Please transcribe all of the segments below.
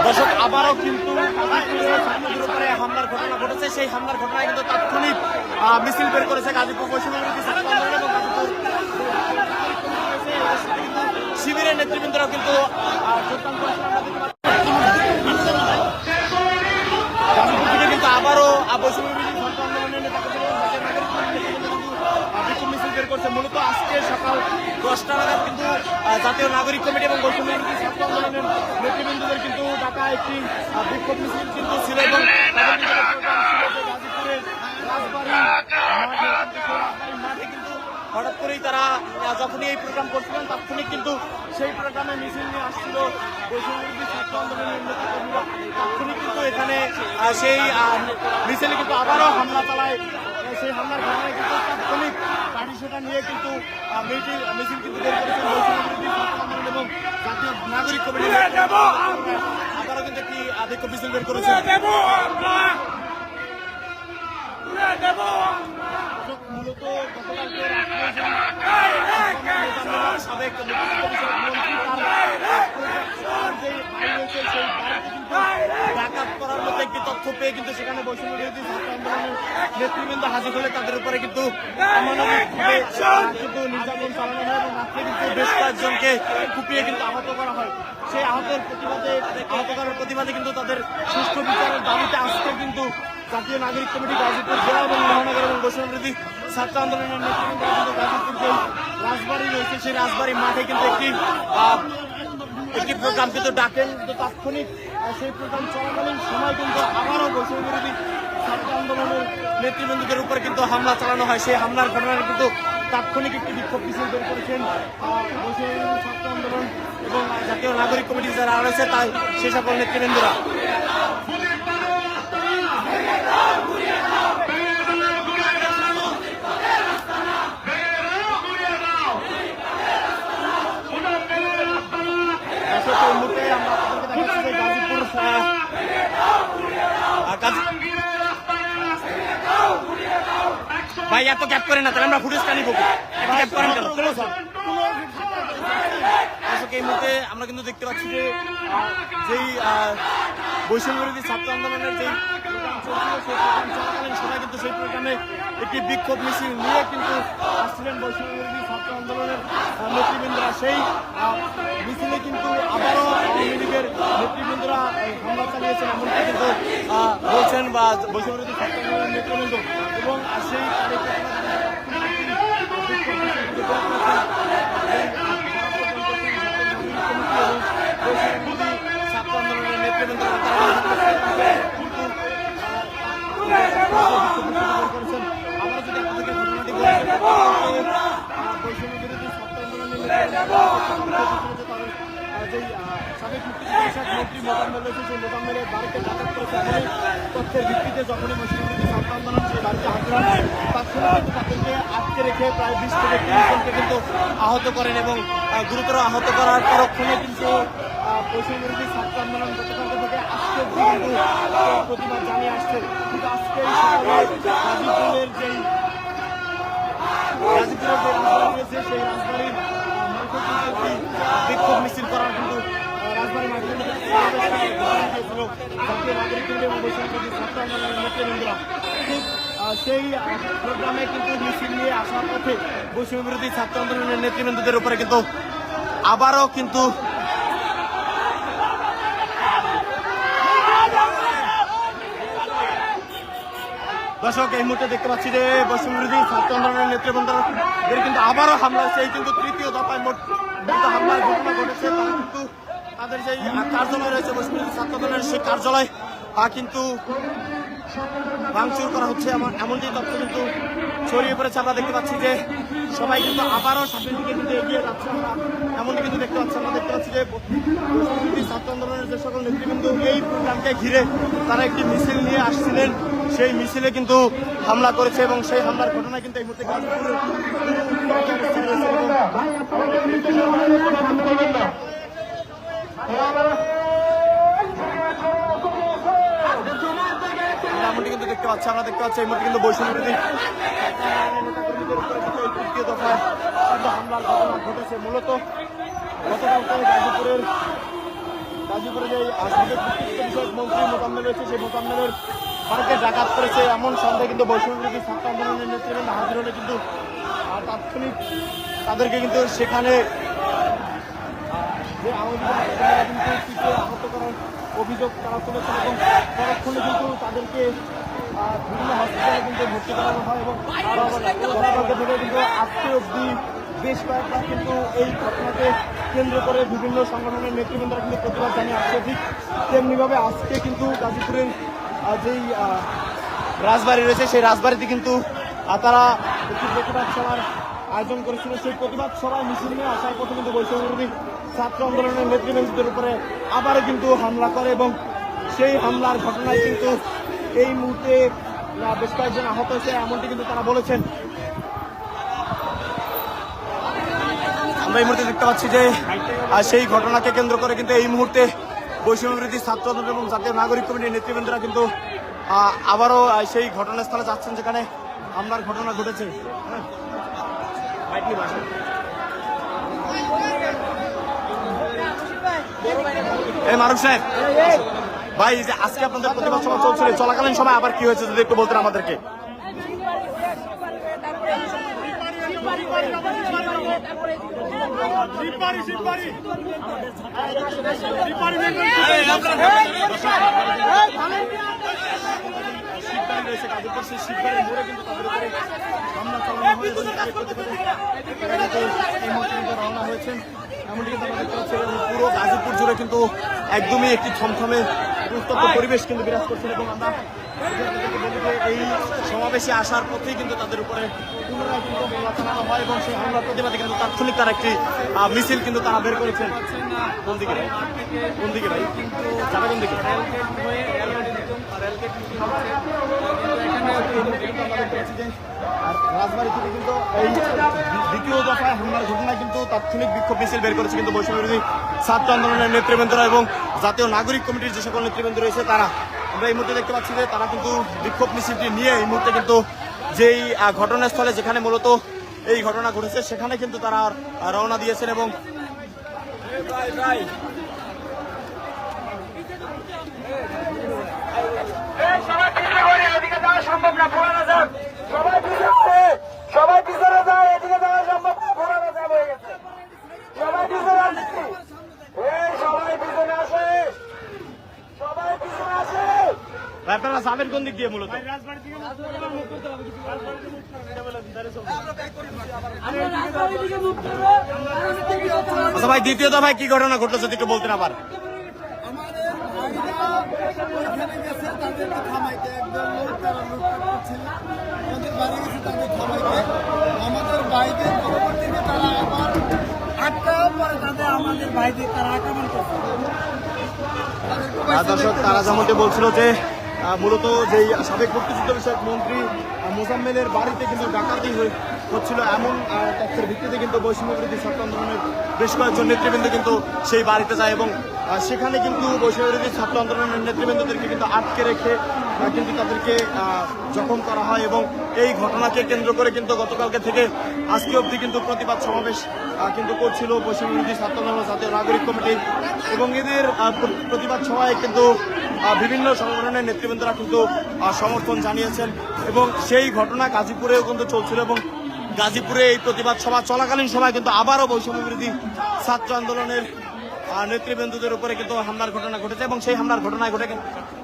দর্শক আবারও কিন্তু ছাত্রদের উপরে হামলার ঘটনা ঘটেছে। সেই হামলার ঘটনায় কিন্তু তাৎক্ষণিক মিছিল বের করেছে গাজীপুর বৈষম্যবিরোধী ছাত্র আন্দোলন এবং গাজীপুর শিবিরের নেতৃবৃন্দরাও কিন্তু যোগদান করেছেন। গাজীপুর থেকে কিন্তু আবারও বৈষম্যবিরোধী ছাত্র আন্দোলনের বিক্ষোভ মিছিল বের করছে। মূলত আজকে সকাল 10টা নাগাদ কিন্তু জাতীয় নাগরিক কমিটি এবং বৈষম্যবিরোধী ছাত্র আন্দোলনের নেতৃবৃন্দদের কিন্তু ঢাকা একটি বিক্ষোভ মিছিল কিন্তু ছিল এবং গাজীপুরের রাজবাড়ী মাঠে কিন্তু হঠাৎ করেই তারা যখনই এই প্রোগ্রাম করছিলেন তাৎক্ষণিক কিন্তু সেই প্রোগ্রামে মিছিল নিয়ে আসছিল বৈষম্যবিরোধী ছাত্র আন্দোলনের নেতৃবৃন্দরা। তাৎক্ষণিক কিন্তু এখানে সেই মিছিলে কিন্তু আবারও হামলা চালায়। সেই হামলার ঘটনায় কিন্তু তাৎক্ষণিক পার্টিশনটা নিয়ে কিন্তু মিছিল কিন্তু বের করেছেন বৈষম্যবিরোধী ছাত্র আন্দোলন এবং জাতীয় নাগরিক কমিটি আবারও কিন্তু একটি বিক্ষোভ মিছিল বের করেছে। মূলত গতকালকে সাবেক ব্যাকআপ করার মতো একটি তথ্য পেয়ে কিন্তু সেখানে বৈষম্যবিরোধী ছাত্র আন্দোলনের নেতৃবৃন্দ হাজির হলে তাদের উপরে কিন্তু নির্যাতন চালানো হয় এবং আজকে কিন্তু বেশ কয়েকজনকে কুপিয়ে কিন্তু আহত করা হয়। সেই আহত করার প্রতিবাদে কিন্তু তাদের সুষ্ঠু বিচারের দাবিতে আজকে কিন্তু জাতীয় নাগরিক কমিটি গাজীপুর জেলা এবং মহানগর এবং বৈষম্যবিরোধী ছাত্র আন্দোলনের নেতৃবৃন্দ কিন্তু গাজীপুর যে রাজবাড়ি রয়েছে সেই রাজবাড়ি মাঠে কিন্তু একটি প্রোগ্রাম কিন্তু ডাকেন। কিন্তু তাৎক্ষণিক সেই প্রোগ্রাম চলাকালীন সময় কিন্তু আবারও বৈষম্যবিরোধী ছাত্র আন্দোলনের নেতৃবৃন্দদের উপর কিন্তু হামলা চালানো হয়। সেই হামলার ঘটনায় কিন্তু তাৎক্ষণিক একটি বিক্ষোভ মিছিল বের করেছেন বৈষম্যবিরোধী ছাত্র আন্দোলন এবং জাতীয় নাগরিক কমিটি যারা রয়েছে তাই সে সকল নেতৃবৃন্দরা। ভাই এত ক্যাপ করে না তাহলে আমরা ফুটেজটা নিব। ক্যাপ করেন কেন? এই মুহূর্তে আমরা কিন্তু দেখতে পাচ্ছি যে যেই বৈষম্যবিরোধী ছাত্র আন্দোলনের যেই প্রোগ্রাম চলছিল সেই প্রোগ্রাম চলাকালীন সময় কিন্তু সেই প্রোগ্রামে একটি বিক্ষোভ মিছিল নিয়ে কিন্তু আসছিলেন বৈষম্যবিরোধী ছাত্র আন্দোলনের নেতৃবৃন্দরা। সেই মিছিলে কিন্তু আবারও আওয়ামী লীগের নেতৃবৃন্দরা হামলা চালিয়েছেন এমনকি কিন্তু বলছেন বা বৈষম্যবিরোধী ছাত্র আন্দোলনের নেতৃবৃন্দ এবং সেই ছাত্র আন্দোলনের নেতৃবৃন্দ করেছেন। আমরা যদি আপনাদেরকে ঘটনাটি বৈষম্যবিরোধী ছাত্র আন্দোলনের যেই সাবেক মন্ত্রী মোকাম্মেল রয়েছে সেই মোকাম্মেলের বাড়িতে ডাকাত করেছে এমন তথ্যের ভিত্তিতে যখনই বৈষম্যবিরোধী ছাত্র আন্দোলন সেই বাড়িতে হাজির হন তাৎক্ষণিক তাদেরকে আটকে রেখে প্রায় 20 থেকে 30 জনকে কিন্তু আহত করেন এবং গুরুতর আহত করার পরক্ষণে কিন্তু বৈষম্যবিরোধী ছাত্র আন্দোলন গতকাল থেকে আজকে কিন্তু প্রতিবাদ জানিয়ে আসছে। কিন্তু আজকে গাজীপুরের যে রাজবাড়ি রয়েছে সেই রাজবাড়ির বিক্ষোভ মিছিল করার কিন্তু রাজবাড়ী মাঠে দিয়েছিল জাতীয় নাগরিক কমিটি এবং বৈষম্যবিরোধী ছাত্র আন্দোলনের নেতৃবৃন্দরা। ঠিক সেই প্রোগ্রামে কিন্তু মিছিল নিয়ে আসার পথে বৈষম্যবিরোধী ছাত্র আন্দোলনের নেতৃবৃন্দদের উপরে কিন্তু আবারও কিন্তু দর্শক এই মুহূর্তে দেখতে পাচ্ছি যে বৈষম্যবিরোধী ছাত্র আন্দোলনের নেতৃবৃন্দদের কিন্তু আবারও হামলা হচ্ছে। এই কিন্তু তৃতীয় দফায় মোট হামলার ঘটনা ঘটেছে। তারা কিন্তু তাদের যে কার্যালয় রয়েছে বৈষম্যবিরোধী ছাত্র আন্দোলনের সেই কার্যালয় কিন্তু ভাঙচুর করা হচ্ছে এমনটি তথ্য কিন্তু ছড়িয়ে পড়েছে। আমরা দেখতে পাচ্ছি যে সবাই কিন্তু আবারও সামনের দিকে কিন্তু এগিয়ে যাচ্ছে। আমরা এমনটি কিন্তু দেখতে পাচ্ছি আমরা দেখতে পাচ্ছি যে বৈষম্যবিরোধী ছাত্র আন্দোলনের যে সকল নেতৃবৃন্দ এই প্রোগ্রামকে ঘিরে তারা একটি মিছিল নিয়ে আসছিলেন সেই মিছিলে কিন্তু হামলা করেছে এবং সেই হামলার ঘটনায় কিন্তু এই মুহূর্তে এমনটি কিন্তু দেখতে পাচ্ছি আমরা দেখতে পাচ্ছি এই মুহূর্তে কিন্তু বৈষম্যবিরোধী তৃতীয় দফায় কিন্তু হামলার ঘটনা ঘটেছে। মূলত গতকাল গাজীপুরের গাজীপুরে যে সাবেক বিষয়ক মন্ত্রী মোজাম্মেল রয়েছে, সেই মোজাম্মেলের বাড়িতে ডাকাত করেছে এমন সন্দেহে কিন্তু বৈষম্যবিরোধী ছাত্র আন্দোলনের নেতৃবৃন্দ হাজির হলে কিন্তু তাৎক্ষণিক তাদেরকে কিন্তু সেখানে যে কিন্তু আহত করার অভিযোগ তারা তুলেছেন এবং পরক্ষণে কিন্তু তাদেরকে বিভিন্ন হসপিটালে কিন্তু ভর্তি করানো হয় এবং গতকালকে থেকে কিন্তু আজকে অবধি বেশ কয়েকবার কিন্তু এই ঘটনাকে কেন্দ্র করে বিভিন্ন সংগঠনের নেতৃবৃন্দরা কিন্তু প্রতিবাদ জানিয়ে আসছে। ঠিক তেমনিভাবে আজকে কিন্তু গাজীপুরের যেই রাজবাড়ি রয়েছে সেই রাজবাড়িতে কিন্তু তারা একটি প্রতিবাদ সভার আয়োজন করেছিল। সেই প্রতিবাদ সভায় মিছিল নিয়ে আসার পথে কিন্তু বৈষম্যবিরোধী ছাত্র আন্দোলনের নেতৃবৃন্দদের উপরে আবারও কিন্তু হামলা করে এবং সেই হামলার ঘটনায় কিন্তু এই মুহূর্তে বেশ কয়েকজন আহত হয়েছে এমনটি কিন্তু তারা বলেছেন। আমরা এই মুহূর্তে দেখতে পাচ্ছি যে সেই ঘটনাকে কেন্দ্র করে কিন্তু এই মুহূর্তে বৈষম্যবিরোধী ছাত্র আন্দোলন এবং জাতীয় নাগরিক কমিটির নেতৃবৃন্দরা কিন্তু আবারও সেই ঘটনাস্থলে যাচ্ছেন যেখানে হামলার ঘটনা ঘটেছে। এই মারুফ সাহেব ভাই, যে আজকে আপনাদের প্রতিবাদ সভা চলছিল, চলাকালীন সময় আবার কি হয়েছে যদি একটু বলতেন আমাদেরকে। রওনা হয়েছেন এমনটি কিন্তু আমরা দেখতে পাচ্ছি। পুরো গাজীপুর জুড়ে কিন্তু একদমই একটি থমথমে উত্তপ্ত পরিবেশ কিন্তু বিরাজ করছেন এবং আমরা এই সমাবেশে আসার পথেই কিন্তু তাদের উপরে পুনরায় কিন্তু হামলা চালানো হয় এবং সেই হামলার প্রতিবাদে কিন্তু তাৎক্ষণিক তারা একটি মিছিল কিন্তু তারা বের করেছেন। কোন দিকে ভাই, কোন দিকে ভাই যাবে, কোন দিকে? আর রাজবাড়ি থেকে কিন্তু এই দ্বিতীয় দফায় হামলার ঘটনায় কিন্তু তাৎক্ষণিক বিক্ষোভ মিছিল বের করেছে কিন্তু বৈষম্যবিরোধী ছাত্র আন্দোলনের নেতৃবৃন্দরা এবং জাতীয় নাগরিক কমিটির যে সকল নেতৃবৃন্দ রয়েছে তারা। আমরা এই মুহূর্তে দেখতে পাচ্ছি যে তারা কিন্তু বিক্ষোভ মিছিলটি নিয়ে এই মুহূর্তে কিন্তু যেই ঘটনাস্থলে যেখানে মূলত এই ঘটনা ঘটেছে সেখানে কিন্তু তারা রওনা দিয়েছেন এবং সম্ভব না, পুরানো যাক, সবাই পিছনে যায়, এদিকে যাওয়া সম্ভব না, পুরানো যাক হয়ে গেছে, সবাই পিছনে আসছে, সবাই পিছনে আসে, সবাই পিছনে আসে। আপনারা যাবেন কোন দিক দিয়ে মূলত? আচ্ছা ভাই, দ্বিতীয় দফায় কি ঘটনা ঘটলো একটু বলতেন আবার। আমাদের বাইকে পরবর্তীতে তারা আবার আটকাও পরে তাদের আমাদের বাইকে তারা আক্রমণ করছে। দর্শক, তারা যেমনটি বলছিল যে মূলত যেই সাবেক মুক্তিযুদ্ধ বিষয়ক মন্ত্রী মোজাম্মেলের বাড়িতে কিন্তু ডাকাতি হচ্ছিল এমন তথ্যের ভিত্তিতে কিন্তু বৈষম্যবিরোধী ছাত্র আন্দোলনের বেশ কয়েকজন নেতৃবৃন্দ কিন্তু সেই বাড়িতে যায় এবং সেখানে কিন্তু বৈষম্যবিরোধী ছাত্র আন্দোলনের নেতৃবৃন্দদেরকে কিন্তু আটকে রেখে কিন্তু তাদেরকে জখম করা হয় এবং এই ঘটনাকে কেন্দ্র করে কিন্তু গতকালকে থেকে আজকে অবধি কিন্তু প্রতিবাদ সমাবেশ কিন্তু করছিল বৈষম্যবিরোধী ছাত্র আন্দোলন জাতীয় নাগরিক কমিটি এবং এদের প্রতিবাদ সভায় কিন্তু বিভিন্ন সংগঠনের নেতৃবৃন্দরা কিন্তু সমর্থন জানিয়েছেন এবং সেই ঘটনা গাজীপুরেও কিন্তু চলছিল এবং গাজীপুরে এই প্রতিবাদ সভা চলাকালীন সময় কিন্তু আবারও বৈষম্যবিরোধী ছাত্র আন্দোলনের নেতৃবৃন্দদের উপরে কিন্তু হামলার ঘটনা ঘটেছে এবং সেই হামলার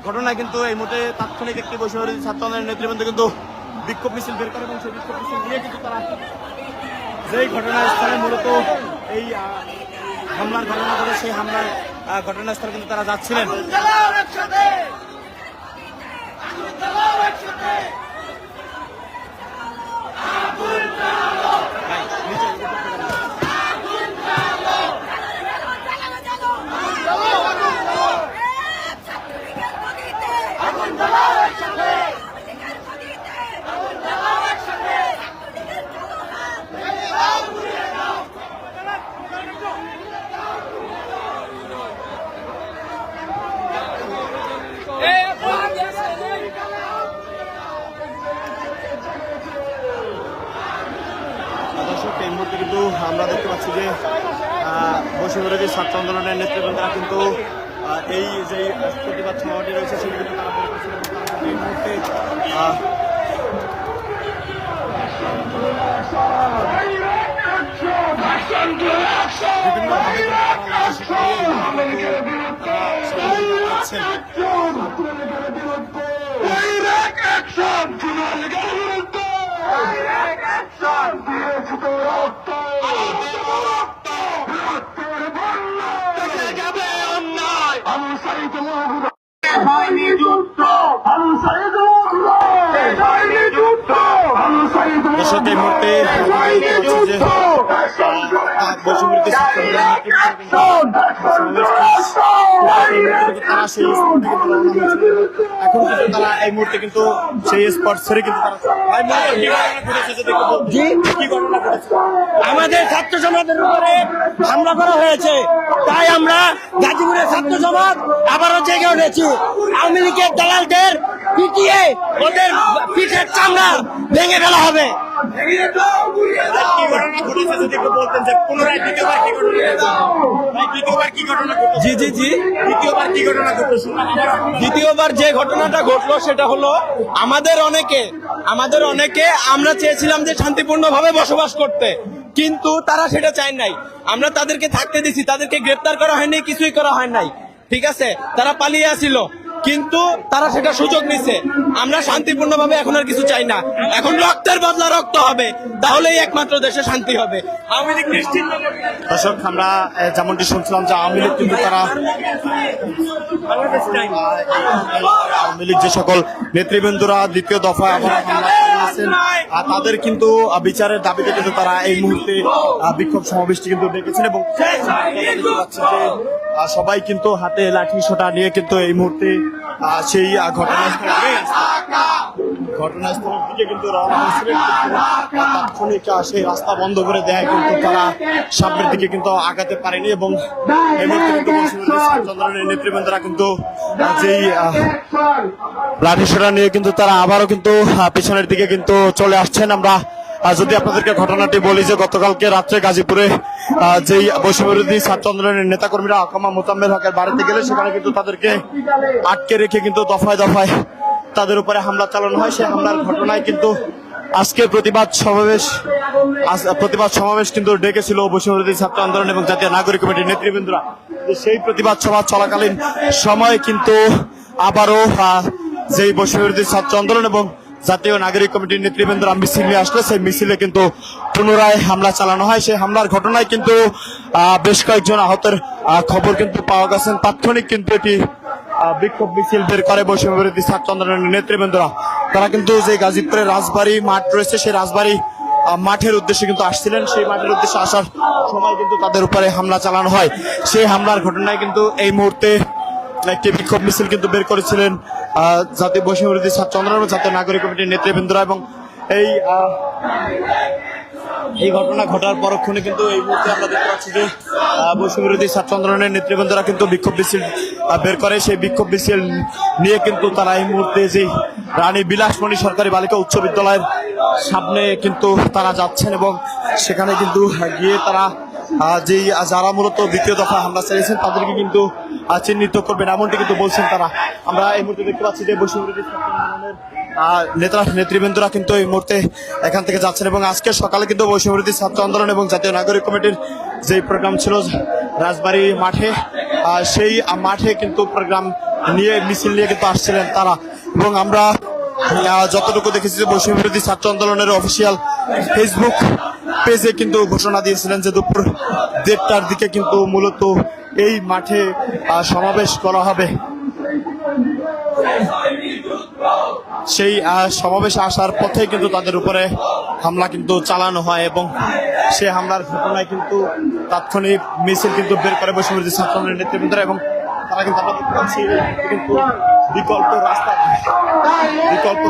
ঘটনায় কিন্তু এই মুহূর্তে তাৎক্ষণিক একটি বৈষম্যবিরোধী ছাত্র আন্দোলনের নেতৃবৃন্দ কিন্তু বিক্ষোভ মিছিল বের করে এবং সেই বিক্ষোভ মিছিল নিয়ে কিন্তু তারা যেই ঘটনাস্থলে মূলত এই হামলার ঘটনা ঘটে সেই হামলার ঘটনাস্থলে কিন্তু তারা যাচ্ছিলেন। এই মুহূর্তে কিন্তু আমরা দেখতে পাচ্ছি যে বৈষম্যবিরোধী ছাত্র আন্দোলনের নেতৃবৃন্দরা কিন্তু এই যে প্রতিবাদ সমাবেশটি রয়েছে সেটি কিন্তু তারা বের করেছিল এবং তারা এই মুহূর্তে বিভিন্নভাবে দর্শক এই মুহূর্তে তারা সেই এখন কিন্তু তারা এই মুহূর্তে কিন্তু সেই স্পট ছেড়ে কিন্তু আমাদের ছাত্র সমাজের উপরে হামলা করা হয়েছে, তাই আমরা গাজীপুরের ছাত্র সমাজ আবারও জেগে উঠেছি। আওয়ামী লীগের দালালদের পিটিয়ে ওদের পিঠের চামড়া ভেঙে ফেলা হবে। কি ঘটনা ঘটেছে যদি একটু বলতেন যে পুনরায় দ্বিতীয়বার কি ঘটনা জি জি জি দ্বিতীয়বার কি ঘটনা ঘটলো? দ্বিতীয়বার যে ঘটনাটা ঘটলো সেটা হলো আমাদের অনেকে আমরা চেয়েছিলাম যে শান্তিপূর্ণভাবে বসবাস করতে, কিন্তু তারা সেটা চায় নাই। আমরা তাদেরকে থাকতে দিছি, তাদেরকে গ্রেপ্তার করা হয়নি, কিছুই করা হয় নাই, ঠিক আছে। তারা পালিয়ে আসিল, কিন্তু তারা সেটা সুযোগ নিছে। আমরা শান্তিপূর্ণভাবে এখন আর কিছু চাই না, এখন রক্তের বদলা রক্ত হবে, তাহলেই একমাত্র দেশে শান্তি হবে। আওয়ামী লীগ নিশ্চিত। দর্শক আমরা যেমনটি শুনছিলাম যে আওয়ামী লীগ কিন্তু তারা আওয়ামী লীগ যে সকল নেতৃবৃন্দরা দ্বিতীয় দফায় আবার হামলা চালিয়েছেন, তাদের কিন্তু বিচারের দাবিতে কিন্তু তারা এই মুহূর্তে বিক্ষোভ সমাবেশটি কিন্তু ডেকেছেন এবং সবাই কিন্তু হাতে লাঠি সোটা নিয়ে কিন্তু এই মুহূর্তে সেই ঘটনাস্থলের দিকে কিন্তু রওনা হয়েছিলেন। তাৎক্ষণিক সেই রাস্তা বন্ধ করে দেয়, কিন্তু তারা সামনের দিকে কিন্তু আগাতে পারেনি এবং এই মুহূর্তে কিন্তু আন্দোলনের নেতৃবৃন্দরা কিন্তু যেই লাঠি সোটা নিয়ে কিন্তু তারা আবারও কিন্তু পিছনের দিকে কিন্তু চলে আসছেন। আমরা যদি আপনাদেরকে ঘটনাটি বলি যে গতকালকে রাত্রে গাজীপুরে যেই বৈষম্যবিরোধী ছাত্র আন্দোলনের নেতাকর্মীরা আকামা মোতাম্মের হকের বাড়িতে গেলে সেখানে কিন্তু তাদেরকে আটকে রেখে কিন্তু দফায় দফায় তাদের উপরে হামলা চালানো হয়। সেই হামলার ঘটনায় কিন্তু আজকে প্রতিবাদ সমাবেশ কিন্তু ডেকেছিল বৈষম্যবিরোধী ছাত্র আন্দোলন এবং জাতীয় নাগরিক কমিটির নেতৃবৃন্দরা। সেই প্রতিবাদ সভা চলাকালীন সময়ে কিন্তু আবারও যেই বৈষম্যবিরোধী ছাত্র আন্দোলন এবং জাতীয় নাগরিক কমিটির নেতৃবৃন্দরা মিছিল নিয়ে আসলে সেই মিছিলে কিন্তু পুনরায় হামলা চালানো হয়। সেই হামলার ঘটনায় কিন্তু বেশ কয়েকজন আহতের খবর কিন্তু পাওয়া গেছেন। তাৎক্ষণিক কিন্তু এটি বিক্ষোভ মিছিল বের করে বৈষম্যবিরোধী ছাত্র আন্দোলনের নেতৃবৃন্দরা। তারা কিন্তু যে গাজীপুরের রাজবাড়ী মাঠ রয়েছে সেই রাজবাড়ী মাঠের উদ্দেশ্যে কিন্তু আসছিলেন। সেই মাঠের উদ্দেশ্যে আসার সময় কিন্তু তাদের উপরে হামলা চালানো হয়। সেই হামলার ঘটনায় কিন্তু এই মুহূর্তে একটি বিক্ষোভ মিছিল কিন্তু বের করেছিলেন জাতীয় বৈষম্যবিরোধী ছাত্র আন্দোলন জাতীয় নাগরিক কমিটির নেতৃবৃন্দরা এবং এই ঘটনা ঘটার পরক্ষণে কিন্তু এই মুহূর্তে আমরা দেখতে পাচ্ছি যে বৈষম্যবিরোধী ছাত্র আন্দোলনের নেতৃবৃন্দরা কিন্তু বিক্ষোভ মিছিল বের করে। সেই বিক্ষোভ মিছিল নিয়ে কিন্তু তারা এই মুহূর্তে যে রানী বিলাসমণি সরকারি বালিকা উচ্চ বিদ্যালয়ের সামনে কিন্তু তারা যাচ্ছেন এবং সেখানে কিন্তু গিয়ে তারা যারা মূলত দ্বিতীয় দফা হামলা চালিয়েছেন তাদেরকে কিন্তু চিহ্নিত করবেন এমনটি কিন্তু বলছেন তারা। আমরা এই মুহূর্তে দেখতে পাচ্ছি যে বৈষম্যবিরোধী ছাত্র আন্দোলনের নেতৃবৃন্দরা কিন্তু এই মুহূর্তে এখান থেকে যাচ্ছেন এবং আজকে সকালে কিন্তু বৈষম্যবিরোধী ছাত্র আন্দোলন এবং জাতীয় নাগরিক কমিটির যে প্রোগ্রাম ছিল রাজবাড়ী মাঠে, সেই মাঠে কিন্তু প্রোগ্রাম নিয়ে মিছিল নিয়ে কিন্তু আসছিলেন তারা। এবং আমরা যতটুকু দেখেছি যে বৈষম্যবিরোধী ছাত্র আন্দোলনের অফিসিয়াল ফেসবুক পেজে কিন্তু ঘোষণা দিয়েছিলেন যে দুপুর 1:30টার দিকে কিন্তু মূলত এই মাঠে সমাবেশ করা হবে। সেই সমাবেশে আসার পথে কিন্তু তাদের উপরে হামলা কিন্তু চালানো হয় এবং সেই হামলার ঘটনায় কিন্তু তাৎক্ষণিক মিছিল কিন্তু বের করে বৈষম্যবিরোধী ছাত্র আন্দোলনের নেতৃবৃন্দরা এবং তারা কিন্তু আমরা দেখতে পাচ্ছি কিন্তু বিকল্প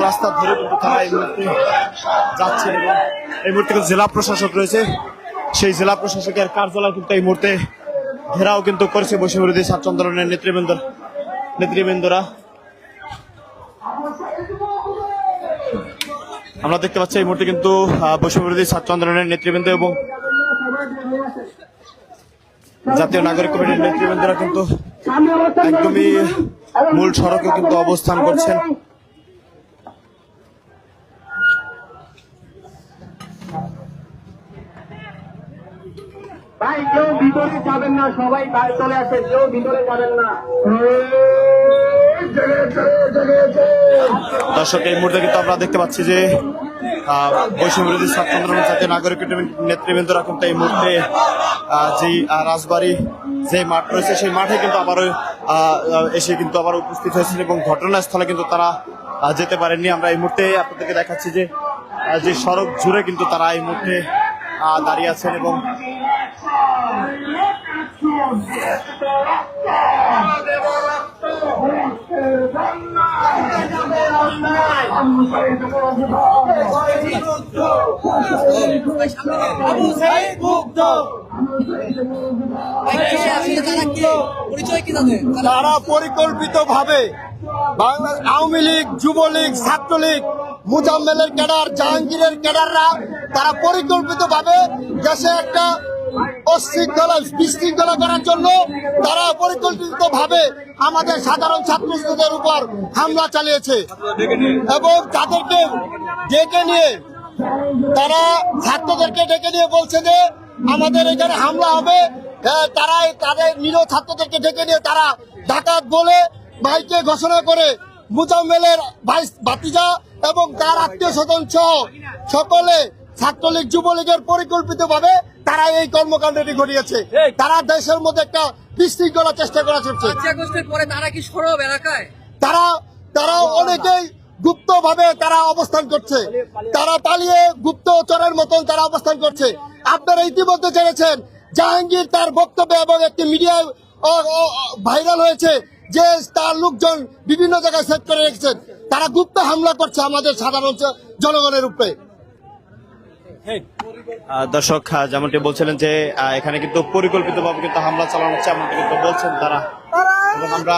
রাস্তা ধরে কিন্তু তারা এই মুহূর্তে যাচ্ছে এবং এই মুহূর্তে জেলা প্রশাসক রয়েছে, সেই জেলা প্রশাসকের কার্যালয় কিন্তু এই মুহূর্তে ঘেরাও কিন্তু করেছে বৈষম্যবিরোধী ছাত্র আন্দোলনের নেতৃবৃন্দরা। আমরা দেখতে পাচ্ছি এই মুহূর্তে কিন্তু বৈষম্যবিরোধী ছাত্র আন্দোলনের নেতৃবৃন্দ এবং জাতীয় নাগরিক কমিটির নেতৃবৃন্দরা কিন্তু সামনে অবস্থান করুন। একদমই এবং মূল সড়কে কিন্তু অবস্থান করছেন। ভাই কেউ ভিতরে যাবেন না, সবাই বাইরে চলে আসেন, কেউ ভিতরে যাবেন না। দর্শক এই মুহূর্তে কিন্তু আমরা দেখতে পাচ্ছি যে বৈষম্য বিরোধী ছাত্র আন্দোলন জাতীয় নাগরিক নেতৃবৃন্দরা কিন্তু এই মুহূর্তে যেই রাজবাড়ী যে মাঠ রয়েছে সেই মাঠে কিন্তু আবারও এসে কিন্তু আবার উপস্থিত হয়েছেন এবং ঘটনাস্থলে কিন্তু তারা যেতে পারেননি। আমরা এই মুহূর্তে আপনাদেরকে দেখাচ্ছি যে যে সড়ক জুড়ে কিন্তু তারা এই মুহূর্তে দাঁড়িয়ে আছেন এবং তারা পরিকল্পিতভাবে বাংলা আওয়ামী লীগ, যুবলীগ, ছাত্রলীগ, মুজাম্মেলের ক্যাডার, জাহাঙ্গীরের ক্যাডাররা তারা পরিকল্পিতভাবে দেশে একটা বিশৃঙ্খলা করার জন্য তারা পরিকল্পিতভাবে আমাদের সাধারণ ছাত্রছাত্রীদের উপর হামলা চালিয়েছে এবং তাদেরকে ডেকে নিয়ে তারা ছাত্রদেরকে ডেকে নিয়ে বলছে যে আমাদের এখানে হামলা হবে। তারা তাদের নিরীহ ছাত্রদেরকে ডেকে নিয়ে তারা ডাকাত বলে ভাইকে ঘোষণা করে মুজাম্মেলের ভাই ভাতিজা এবং তার আত্মীয় স্বজন সহ সকলে ছাত্রলীগ, যুবলীগের পরিকল্পিতভাবে তারা এই কর্মকাণ্ডটি ঘটিয়েছে। তারা দেশের মধ্যে একটা বিশৃঙ্খলা চেষ্টা করা হচ্ছে। পরে তারা কি সরব এলাকায়? তারা অনেকেই গুপ্তভাবে তারা অবস্থান করছে, তারা পালিয়ে গুপ্তচরের মতন তারা অবস্থান করছে। আপনারা ইতিমধ্যে জেনেছেন জাহাঙ্গীর তার বক্তব্যে এবং একটি মিডিয়ায় ভাইরাল হয়েছে যে তার লোকজন বিভিন্ন জায়গায় সেট করে রেখেছেন। তারা গুপ্ত হামলা করছে আমাদের সাধারণ জনগণের উপরে। দর্শক যেমনটি বলছিলেন যে এখানে কিন্তু পরিকল্পিতভাবে কিন্তু হামলা চালানো হচ্ছে এমনটি কিন্তু বলছেন তারা এবং আমরা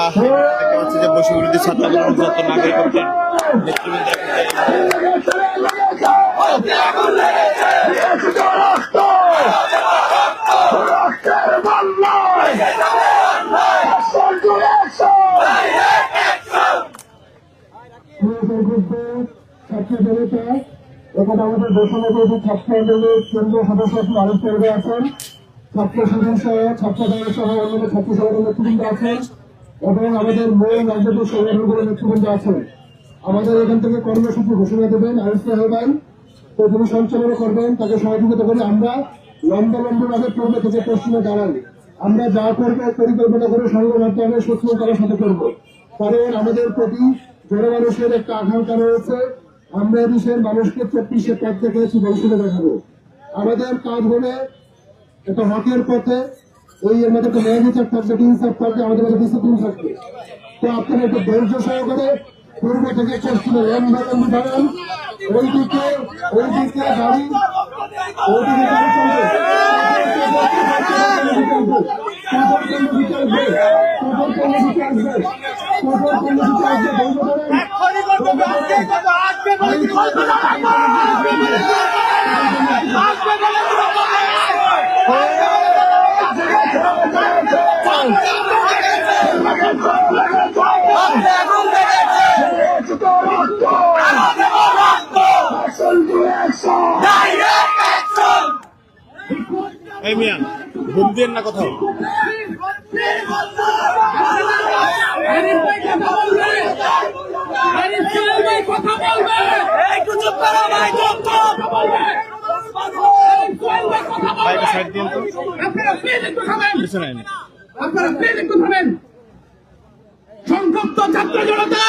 দেখতে পাচ্ছি যে বৈষম্য বিরোধী ছাত্র আন্দোলন জাতীয় নাগরিক কমিটির নেতৃবৃন্দ এখানে আমাদের বৈষম্য বিরোধী ছাত্র আন্দোলনের কেন্দ্রীয় সদস্য আলোচ করে আছেন, ছাত্র সদস্য, ছাত্র দল সহ অন্যান্য ছাত্র সংগঠনের নেতৃবৃন্দ আছেন এবং আমাদের মূল রাজনৈতিক সংগঠনগুলোর নেতৃবৃন্দ আছেন। আমাদের এখান থেকে কর্মসূচি ঘোষণা দেবেন আরিফ রহমান, তো তিনি সঞ্চালনা করবেন, তাকে সহযোগিতা করে আমরা লম্বা পূর্ব থেকে পশ্চিমে দাঁড়াই। আমরা যা করবো পরিকল্পনা করে সংগ্রাম মাধ্যমে শত্রু করার সাথে করবো। কারণ আমাদের প্রতি জনমানুষের একটা আকাঙ্ক্ষা রয়েছে, আমরা দেশের মানুষকে 24 পথ দেখেছি ভবিষ্যতে দেখাবো। আমাদের কাজ হলে একটা হকের পথে ওই আমাদের একটা ন্যায় বিচার থাকবে, ইনসাফ থাকবে, আমাদের মধ্যে ডিসিপ্লিন থাকবে। তো আপনারা একটু ধৈর্য সহকারে পূর্ব থেকে পশ্চিমে লম্বা দাঁড়ান। ওইদিকে গাড়ি এই মিয়া ঘুম দিয়ে না কোথাও সাইড দিন তো পিছনে আইন। আপনারা প্লিজ একটু থামেন। সংক্ষিপ্ত ছাত্র জনতা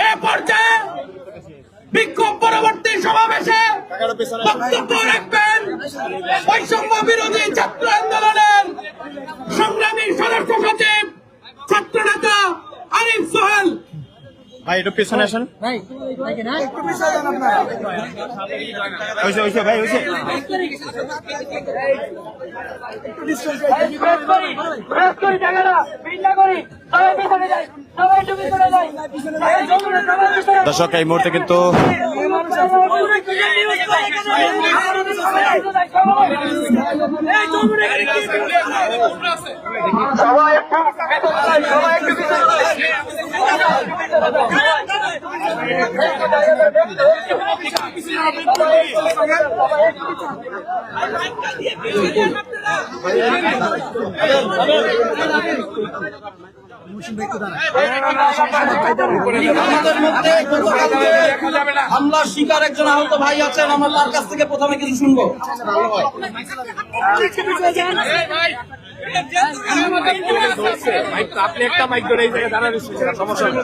এ পর্যায়ে বিক্ষোভ পরবর্তী সমাবেশে বক্তব্য রাখবেন বৈষম্য বিরোধী ছাত্র আন্দোলনের সংগ্রামী সদস্য সচিব ছাত্র নেতা আরিফ সোহেল। ভাই একটু পেছনে আসেন। হয়েছে ভাই হয়েছে। জায়গাটা ভিন্ন করি, সবাই পিছনে যাই, সবাই একটু পিছনে যাই। দর্শক এই মুহূর্তে কিন্তু আমাদের মধ্যে গতকালকে হামলার শিকার একজন আহত ভাই আছেন, আমরা তার কাছ থেকে প্রথমে কিছু শুনবো। আপনি একটা মাইক ধরে এই জায়গায় দাঁড়ানো সমস্যা নেই।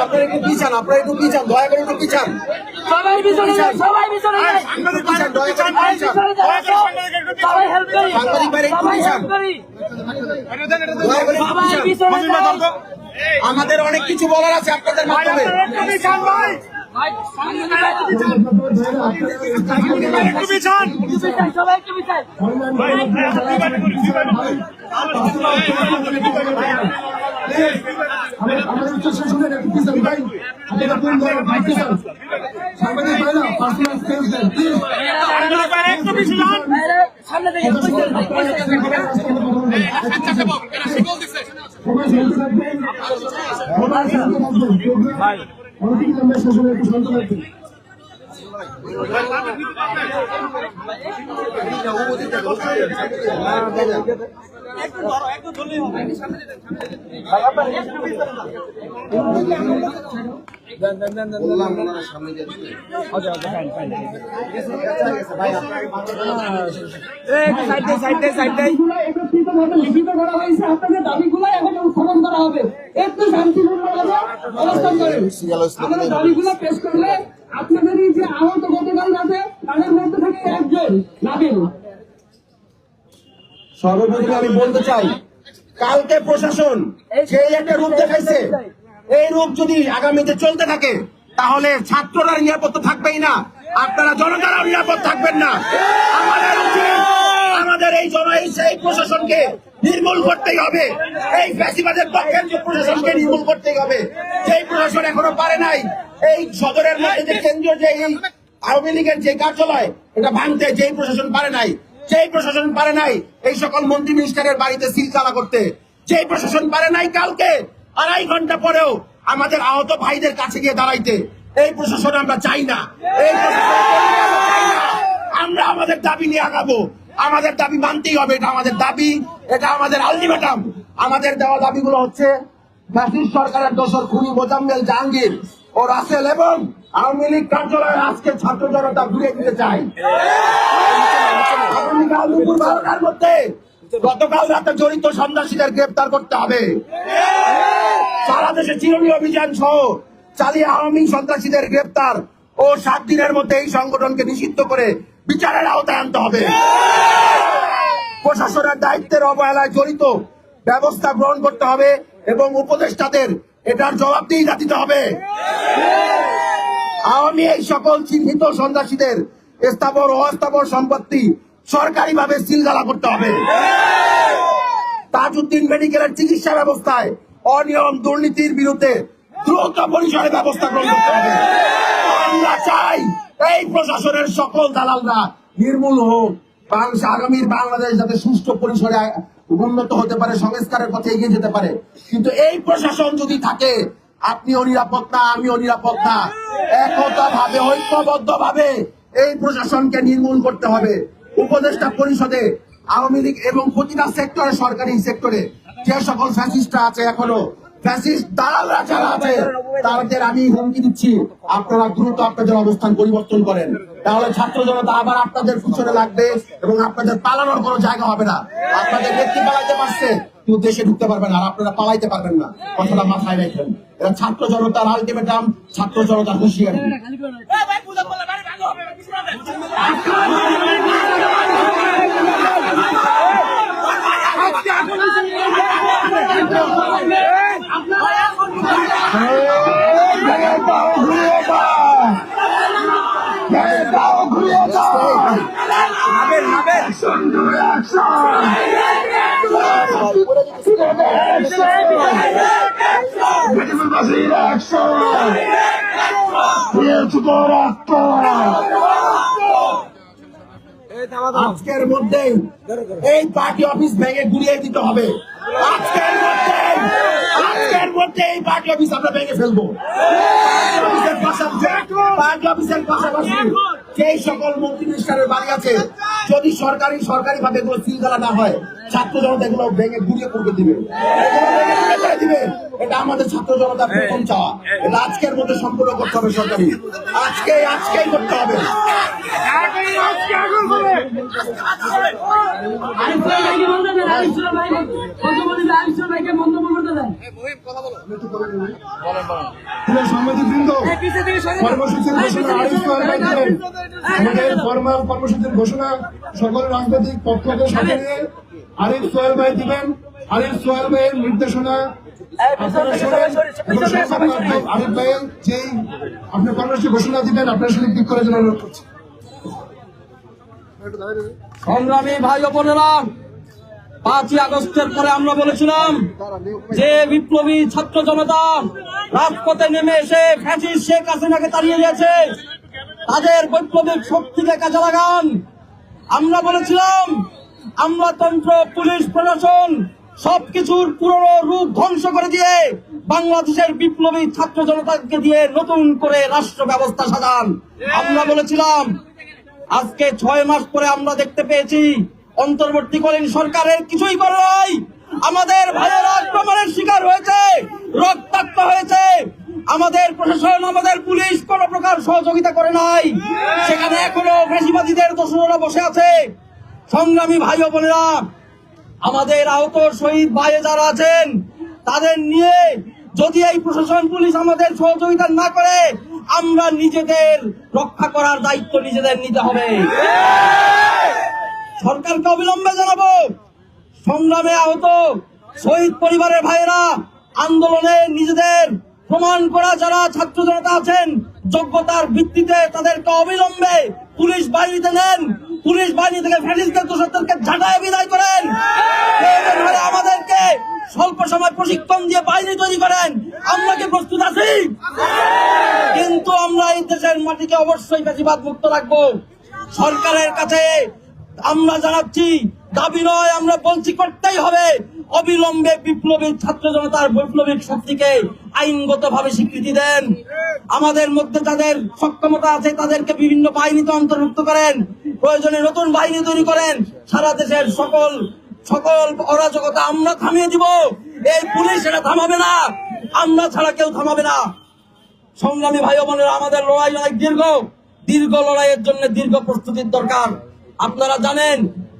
আপনারা একটু পিছান, আপনারা একটু পিছান, দয়া করে একটু পিছান। সবাই পিছনে যান, সবাই পিছনে যান, পিছান, দয়া করে একটু পিছান। সবাই হেল্প করি, সাংবাদিক ভাইরা একটু সবাই পিছান। হেল্প করি, দয়া করে একটু সবাই পিছান। পিছনে যান। আমাদের অনেক কিছু বলার আছে আপনাদের মাধ্যমে। একটু পিছান, সবাই একটু পিছান। আমাদের উচ্চ শাসনের একটু পিছন ভাই, আপনারা কোন দলের ভাই পিছন? সাংবাদিক ভাইরা পার্সোনাল স্পেস দেন প্লিজ। সামনে থেকে একটু পিছনে যান। সবাই শান্ত থাকবেন, সবাই শান্ত থাকবেন। ভাই অনেক আমরা শাসনের একটু শান্ত থাকবেন। লিখিত করা হয়েছে, আপনাদের দাবিগুলো এখন উত্থাপন করা হবে। একটু শান্তিপূর্ণভাবে অবস্থান করেন। আমাদের দাবিগুলো পেশ করলে আপনাদের এই যে আহত গতকাল রাতে তাদের মধ্যে থেকে একজন নাবিল। সর্বপ্রথমে আমি বলতে চাই, কালকে প্রশাসন সেই একটা রূপ দেখাইছে, এই রূপ যদি আগামীতে চলতে থাকে তাহলে ছাত্ররা নিরাপদ থাকবেই না, আপনারা জনতারাও নিরাপদ থাকবেন না। আমাদের উচিত আমাদের এই সেই প্রশাসনকে নির্মূল করতেই হবে, এই ফ্যাসিবাদের পক্ষের যে প্রশাসনকে নির্মূল করতেই হবে। যেই প্রশাসন এখনো পারে নাই এই সদরের মধ্যে যে কেন্দ্রীয় যে এই আওয়ামী লীগের যে কার্যালয় এটা ভাঙতে, যেই প্রশাসন পারে নাই, যেই প্রশাসন পারে নাই এই সকল মন্ত্রী মিনিস্টারের বাড়িতে সিল চালা করতে, যেই প্রশাসন পারে নাই কালকে 2.5 ঘন্টা পরেও আমাদের আহত ভাইদের কাছে গিয়ে দাঁড়াইতে, এই প্রশাসন আমরা চাই না। এই প্রশাসন আমরা চাই না। আমরা আমাদের দাবি নিয়ে আগাবো, আমাদের দাবি মানতেই হবে, এটা আমাদের দাবি, এটা আমাদের আলটিমেটাম। আমাদের দেওয়া দাবিগুলো হচ্ছে ফ্যাসিস্ট সরকারের দোসর খুনি মোজাম্মেল জাহাঙ্গীর ও রাসেল এবং আওয়ামী লীগ কার্যালয়ে আজকে ছাত্র জনতা ঘুরে দিতে চাই। আগামীকাল দুপুর 12টার মধ্যে গতকাল রাতে জড়িত সন্ত্রাসীদের গ্রেপ্তার করতে হবে। সারা দেশে চিরুনি অভিযান সহ চালিয়ে আওয়ামী সন্ত্রাসীদের গ্রেপ্তার ও 7 দিনের মধ্যে এই সংগঠনকে নিষিদ্ধ করে বিচারের আওতায় আনতে হবে। প্রশাসনের দায়িত্বের অবহেলায় জড়িত ব্যবস্থা গ্রহণ করতে হবে এবং উপদেষ্টাদের এটার জবাবদিহি দিতে হবে। আওয়ামী এই সকল চিহ্নিত সন্ত্রাসীদের স্থাবর ও অস্থাবর সম্পত্তি সরকারিভাবে সিলগালা করতে হবে। তাজউদ্দিন মেডিকেলের চিকিৎসা ব্যবস্থায় অনিয়ম দুর্নীতির বিরুদ্ধে দ্রুত পরিসরে ব্যবস্থা গ্রহণ করতে হবে। আমরা চাই এই প্রশাসনের সকল দালালরা নির্মূল হোক, আগামীর বাংলাদেশ যাতে সুষ্ঠু পরিসরে উন্নত হতে পারে, সংস্কারের পথে এগিয়ে যেতে পারে। কিন্তু এই প্রশাসন যদি থাকে, আপনিও নিরাপদ না, আমিও নিরাপদ না। একতা ভাবে, ঐক্যবদ্ধ ভাবে এই প্রশাসনকে নির্মূল করতে হবে। উপদেষ্টা পরিষদে আওয়ামী লীগ এবং প্রতিটা সেক্টরে, সরকারি সেক্টরে যে সকল ফ্যাসিস্টরা আছে, এখনো ফ্যাসিস্ট দালালরা যারা আছে, তাদের আমি হুমকি দিচ্ছি, আপনারা দ্রুত আপনাদের অবস্থান পরিবর্তন করেন, তাহলে ছাত্র জনতা আবার আপনাদের পিছনে লাগবে এবং আপনাদের পালানোর কোনো জায়গা হবে না। আপনাদের ব্যক্তি পালাইতে পারছে কিন্তু দেশে ঢুকতে পারবেন না, আর আপনারা পালাইতে পারবেন না, কথাটা মাথায় রাখবেন। এটা ছাত্র জনতার আলটিমেটাম, ছাত্র জনতার হুঁশিয়ারি। হাসির অ্যাকশন, আজকের মধ্যে এই পার্টি অফিস ভেঙে গুড়িয়ে দিতে হবে। আজকের মধ্যে এই পার্টি অফিস আমরা ভেঙে ফেলবো। পার্টি অফিসের পাশাপাশি যেই সকল মন্ত্রী মিনিস্টারের বাড়ি আছে, যদি সরকারি ভাবে এগুলো সিলগালা না হয়, ছাত্র জনতা এগুলো ভেঙে গুড়িয়ে করতে দিবে, এটা আমাদের ছাত্র জনতার প্রথম চাওয়া। এটা আজকের মধ্যে সম্পূর্ণ করতে হবে সরকারি, আজকেই করতে হবে। সাংবাদিকবৃন্দ, কর্মসূচির ঘোষণা সকল রাজনৈতিক পক্ষকে সাথে নিয়ে আরিফ সোহেল ভাই দিবেন। আরিফ সোহেল ভাইয়ের নির্দেশনা আপনারা শোনেন। আরিফ ভাইয়ের যেই আপনি কর্মসূচি ঘোষণা দিবেন, আপনার সাথে ক্লিক করার জন্য অনুরোধ করছি। সংগ্রামী ভাই ও বোনেরা, 5ই আগস্টের পরে আমরা বলেছিলাম যে বিপ্লবী ছাত্র জনতা রাজপথে নেমে এসে ফ্যাসিস্ট শেখ হাসিনাকে তাড়িয়ে দিয়েছে, তাদের বৈপ্লবিক শক্তিকে কাজে লাগান। আমরা বলেছিলাম আমলাতন্ত্র, পুলিশ প্রশাসন সবকিছুর পুরনো রূপ ধ্বংস করে দিয়ে বাংলাদেশের বিপ্লবী ছাত্র জনতাকে দিয়ে নতুন করে রাষ্ট্র ব্যবস্থা সাজান। আমরা বলেছিলাম আজকে 6 মাস পরে আমরা দেখতে পেয়েছি অন্তর্বর্তীকালীন সরকারের কিছুই করে নাই। আমাদের ভাইয়েরা আক্রমণের শিকার হয়েছে, রক্তাক্ত হয়েছে। আমাদের প্রশাসন, আমাদের পুলিশ কোন প্রকার সহযোগিতা করে নাই। সেখানে এখনো ফ্যাসিবাদীদের দোসররা বসে আছে। সংগ্রামী ভাই ও বোনেরা, আমাদের আহত শহীদ ভাই যারা আছেন তাদের নিয়ে যদি এই প্রশাসন, পুলিশ আমাদের সহযোগিতা না করে, আমরা নিজেদের রক্ষা করার দায়িত্ব নিজেদের নিতে হবে। সরকারকে অবিলম্বে জানাবো, সংগ্রামে আহত শহীদ পরিবারের ভাইয়েরা আন্দোলনে নিজেদের প্রমাণ করা যারা ছাত্র জনতা আছেন, যোগ্যতার ভিত্তিতে তাদেরকে অবিলম্বে পুলিশ বাহিনীতে নেন। পুলিশ বাহিনী থেকে ফ্যাসিস্টদের দোষরদেরকে ঝাঁটায় বিদায় করেন। আমাদেরকে স্বল্প সময় প্রশিক্ষণ দিয়ে বাহিনী তৈরি করেন। আমরা কি প্রস্তুত আছি? কিন্তু আমরা এই দেশের মাটিকে অবশ্যই ফ্যাসিবাদ মুক্ত রাখবো। সরকারের কাছে আমরা জানাচ্ছি, দাবি নয়, আমরা বলছি করতেই হবে। অবিলম্বে বিপ্লবী ছাত্র জনতার বৈপ্লবিক শক্তিকে আইনগতভাবে স্বীকৃতি দেন। আমাদের মধ্যে যাদের সক্ষমতা আছে তাদেরকে বিভিন্ন বাহিনীতে অন্তর্ভুক্ত করেন। প্রয়োজনে নতুন বাহিনী তৈরি করেন। সারা দেশের সকল অরাজকতা আমরা থামিয়ে দিব। এই পুলিশ এটা থামাবে না, আমরা ছাড়া কেউ থামাবে না। সংগ্রামী ভাই বোনেরা, আমাদের লড়াই অনেক দীর্ঘ লড়াইয়ের জন্য দীর্ঘ প্রস্তুতির দরকার। আপনারা জানেন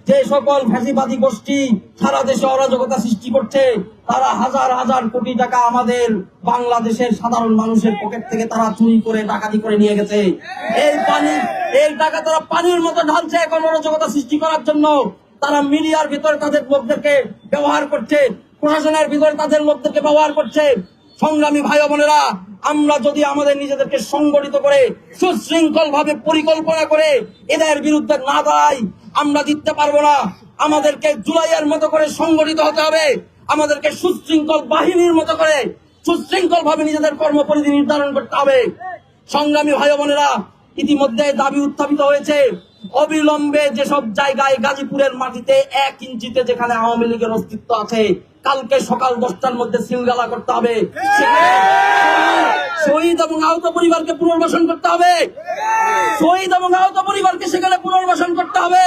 যে সকল ফ্যাসিবাদী গোষ্ঠী সারা দেশে অরাজকতা সৃষ্টি করছে, তারা হাজার হাজার কোটি টাকা আমাদের বাংলাদেশের সাধারণ মানুষের পকেট থেকে তারা চুরি করে ডাকাতি করে নিয়ে গেছে। এই টাকা তারা পানির মতো ঢালছে এখন অরাজকতা সৃষ্টি করার জন্য। তারা মিডিয়ার ভিতরে তাদের লোকদেরকে ব্যবহার করছে, প্রশাসনের ভিতরে তাদের লোকদেরকে ব্যবহার করছে। সংগ্রামী ভাই বোনেরা, আমরা যদি আমাদের নিজেদেরকে সংগঠিত করে সুশৃঙ্খল ভাবে পরিকল্পনা করে এদের বিরুদ্ধে না দাঁড়াই, আমরা জিততে পারবো না। আমাদেরকে জুলাইয়ের মতো করে সংগঠিত হতে হবে। আমাদেরকে সুশৃঙ্খল বাহিনীর মতো করে সুশৃঙ্খল ভাবে নিজেদের কর্মপরিধি নির্ধারণ করতে হবে। সংগ্রামী ভাই বোনেরা, ইতিমধ্যে দাবি উত্থাপিত হয়েছে, অবিলম্বে যেসব জায়গায় গাজীপুরের মাটিতে 1 ইঞ্চিতে যেখানে আওয়ামী লীগের অস্তিত্ব আছে, কালকে সকাল 10টার মধ্যে সিলগালা করতে হবে। শহীদ এবং আহত পরিবারকে পুনর্বাসন করতে হবে। শহীদ এবং আহত পরিবারকে সেখানে পুনর্বাসন করতে হবে।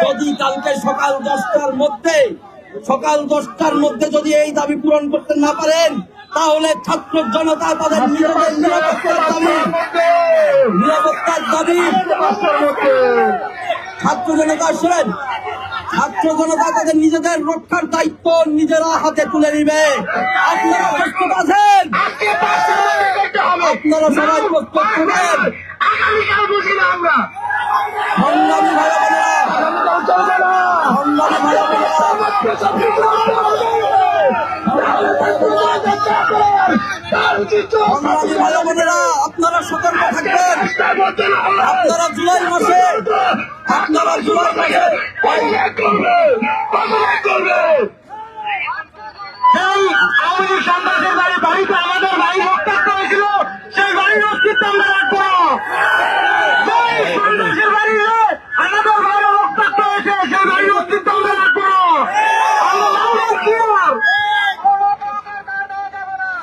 যদি কালকে সকাল 10টার মধ্যে যদি এই দাবি পূরণ করতে না পারেন, তাহলে ছাত্র জনতা তাদের নিজেদের নিরাপত্তার দাবি ছাত্র জনতা শোনেন, ছাত্র জনতা তাদের নিজেদের রক্ষার দায়িত্ব নিজেরা হাতে তুলে নিবে। আপনারা প্রস্তুত আছেন? আপনারা সবাই প্রস্তুত থাকেন। সংগ্রামী ভাই বোনেরা, আপনারা সতর্ক থাকবেন। আপনারা জুলাই মাসে সন্ত্রাসের বাড়ি বাড়িতে আমাদের ভাই রক্তাক্ত হয়েছিল, সেই বাড়ির অস্তিত্ব আমরা রাখবো না। যেই সন্ত্রাসীর বাড়িতে আমাদের ভাই রক্তাক্ত হয়েছে, সেই বাড়ির অস্তিত্ব আমরা রাখবো না।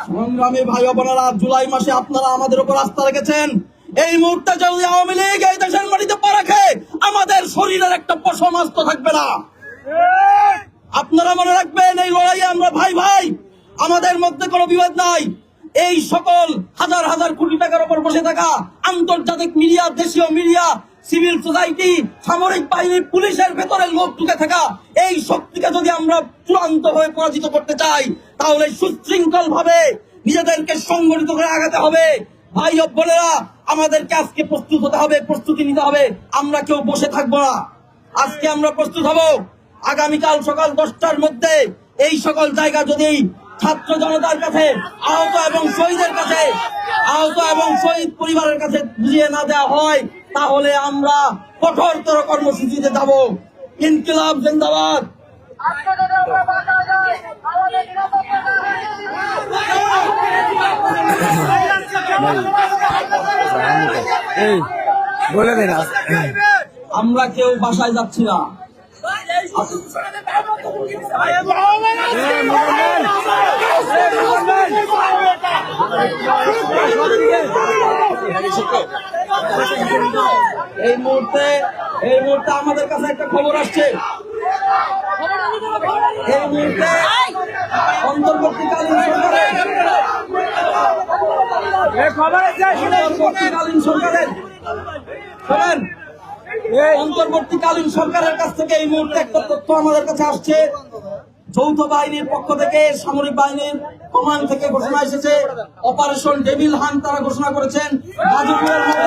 সংগ্রামী ভাই বোনেরা, জুলাই মাসে আপনারা আমাদের উপর আস্থা রেখেছেন। এই মুহূর্তে যদি আওয়ামী লীগ এই দেশের মাটিতে পা রাখে, আমাদের শরীরের একটা পশম আস্ত থাকবে না। আপনারা মনে রাখবেন, এই লড়াইয়ে আমরা ভাই ভাই, আমাদের মধ্যে কোনো বিভেদ নাই। এই সকল হাজার হাজার কোটি টাকার উপর বসে থাকা আন্তর্জাতিক মিডিয়া, দেশীয় মিডিয়া, সিভিল সোসাইটি, সামরিক বাহিনী, পুলিশের ভেতরে লোক ঢুকে থাকা এই শক্তিকে যদি আমরা চূড়ান্ত ভাবে পরাজিত করতে চাই, তাহলে সুশৃঙ্খল ভাবে নিজেদেরকে সংগঠিত করে আগাতে হবে। ভাই ও বোনেরা, আমাদেরকে আজকে প্রস্তুত হতে হবে, প্রস্তুতি নিতে হবে। আমরা কেউ বসে থাকবো না। আজকে আমরা প্রস্তুত হব। আগামীকাল সকাল 10টার মধ্যে এই সকল জায়গা যদি ছাত্র জনতার কাছে, আহত এবং শহীদের কাছে, আহত এবং শহীদ পরিবারের কাছে বুঝিয়ে না দেওয়া হয়, তাহলে আমরা কঠোরতর কর্মসূচিতে যাব। ইনকিলাব জিন্দাবাদ। আমরা কেউ বাসায় যাচ্ছি না। এই মুহূর্তে আমাদের কাছে একটা খবর আসছে। এই মুহূর্তে অন্তর্বর্তীকালীন সরকারের কাছ থেকে এই মুহূর্তে একটা তথ্য আমাদের কাছে আসছে। যৌথ বাহিনীর পক্ষ থেকে, সামরিক বাহিনীর কমান্ড থেকে ঘোষণা এসেছে, অপারেশন ডেভিল হান্ট তারা ঘোষণা করেছেন। গাজীপুরের মধ্যে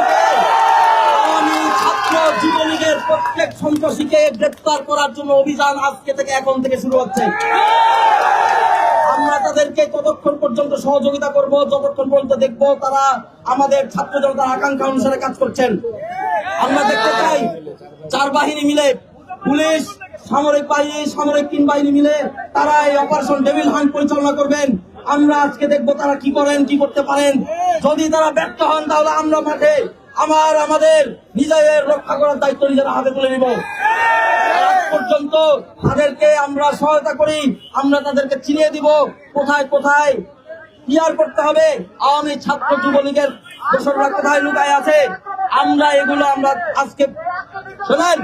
আওয়ামী ছাত্র যুবলীগের প্রত্যেক সন্ত্রাসীকে গ্রেপ্তার করার জন্য অভিযান আজকে থেকে, এখন থেকে শুরু হচ্ছে। আমরা তাদেরকে ততক্ষণ পর্যন্ত সহযোগিতা করব যতক্ষণ পর্যন্ত দেখব তারা আমাদের ছাত্র জনতার আকাঙ্ক্ষা অনুসারে কাজ করছেন। আমরা দেখতে চাই 4 বাহিনী মিলে, পুলিশ, সামরিক বাহিনী, সামরিক 3 বাহিনী মিলে তারা এই অপারেশন ডেভিল হান্ট পরিচালনা করবেন। আমরা আজকে দেখব তারা কি করেন, কি করতে পারেন। যদি তারা ব্যর্থ হন, তাহলে আমরা মাঠে আমাদের নিজেদের রক্ষা করার দায়িত্ব নিজেরা হাতে তুলে নিব। আজ পর্যন্ত তাদেরকে আমরা সহায়তা করি, আমরা তাদেরকে চিনিয়ে দিব কোথায় কোথায় ক্লিয়ার করতে হবে, আওয়ামী ছাত্র যুবলীগের দোসররা কোথায় লুকায় আছে। আমরা এগুলো আমরা আজকে শোনেন,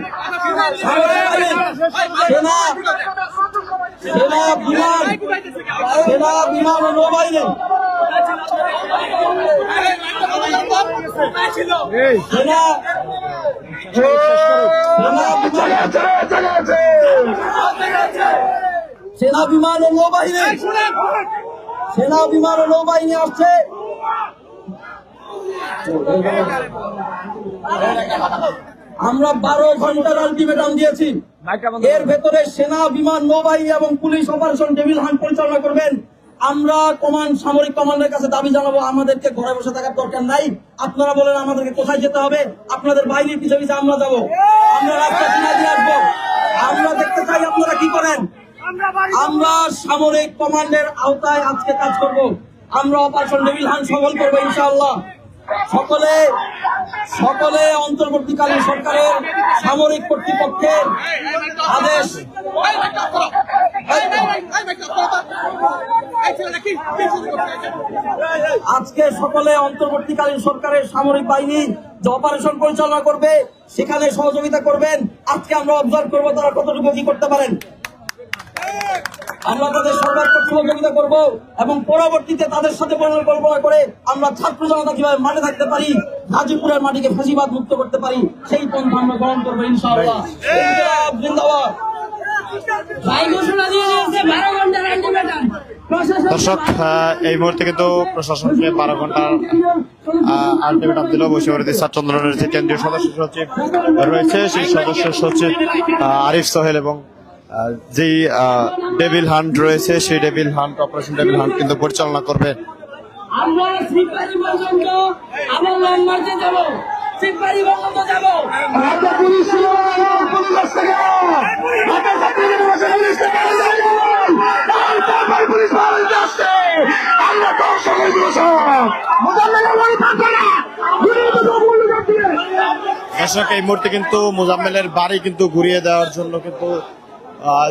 সেনা বিমান ও নৌবাহিনী, সেনা বিমান ও নৌবাহিনী আসছে। আমরা 12 ঘন্টার আলটিমেটাম দিয়েছি। এর ভেতরে সেনা, বিমান, নৌবাহিনী এবং পুলিশ অপারেশন ডেভিল হান্ট পরিচালনা করবেন। আমরা সামরিক কমান্ডের কাছে দাবি জানাবো, আমাদেরকে ঘরে বসে থাকার দরকার নাই। আপনারা বলেন আমাদেরকে কোথায় যেতে হবে, আপনাদের বাহিনীর পিছনে পিছনে আমরা যাবো, আমরা রাস্তা কিনারে দিয়ে আসবো। আমরা দেখতে চাই আপনারা কি করেন। আমরা সামরিক কমান্ডের আওতায় আজকে কাজ করব। আমরা অপারেশন ডেভিল হান্ট সফল করবো ইনশাআল্লাহ। সকলে অন্তর্বর্তীকালীন সরকারের সামরিক কর্তৃপক্ষের আদেশ, আজকে সকলে অন্তর্বর্তীকালীন সরকারের সামরিক বাহিনী যে অপারেশন পরিচালনা করবে সেখানে সহযোগিতা করবেন। আজকে আমরা অবজার্ভ করবো তারা কতটুকু কি করতে পারেন। আমরা তাদের সর্বাত্মক সহযোগিতা করবো এবং পরবর্তীতে তাদের সাথে পরিকল্পনা করে আমরা ছাত্র জনতা কিভাবে মাঠে থাকতে পারি, গাজীপুরের মাটিকে ফাঁসিবাদ মুক্ত করতে পারি, সেই পন্থা আমরা গ্রহণ করবো ইনশাআল্লাহ। জিন্দাবাদ। দর্শক, এই মুহূর্তে কিন্তু প্রশাসনকে 12 ঘন্টার আলটিমেটাম দিল বৈশ্বরী ছাত্র আন্দোলনের যে কেন্দ্রীয় সদস্য সচিব রয়েছে, সেই সদস্য সচিব আরিফ সোহেল এবং যেই ডেভিল হান্ট রয়েছে, সেই devil hunt, operation devil hunt কিন্তু পরিচালনা করবে। আমরা শ্রীবাড়ি পর্যন্ত আবার লং মার্চে যাব, শ্রীবাড়ি পর্যন্ত যাব। আমরা দর্শক এই মুহূর্তে কিন্তু মোজাম্মেলের বাড়ি কিন্তু ঘুরিয়ে দেওয়ার জন্য কিন্তু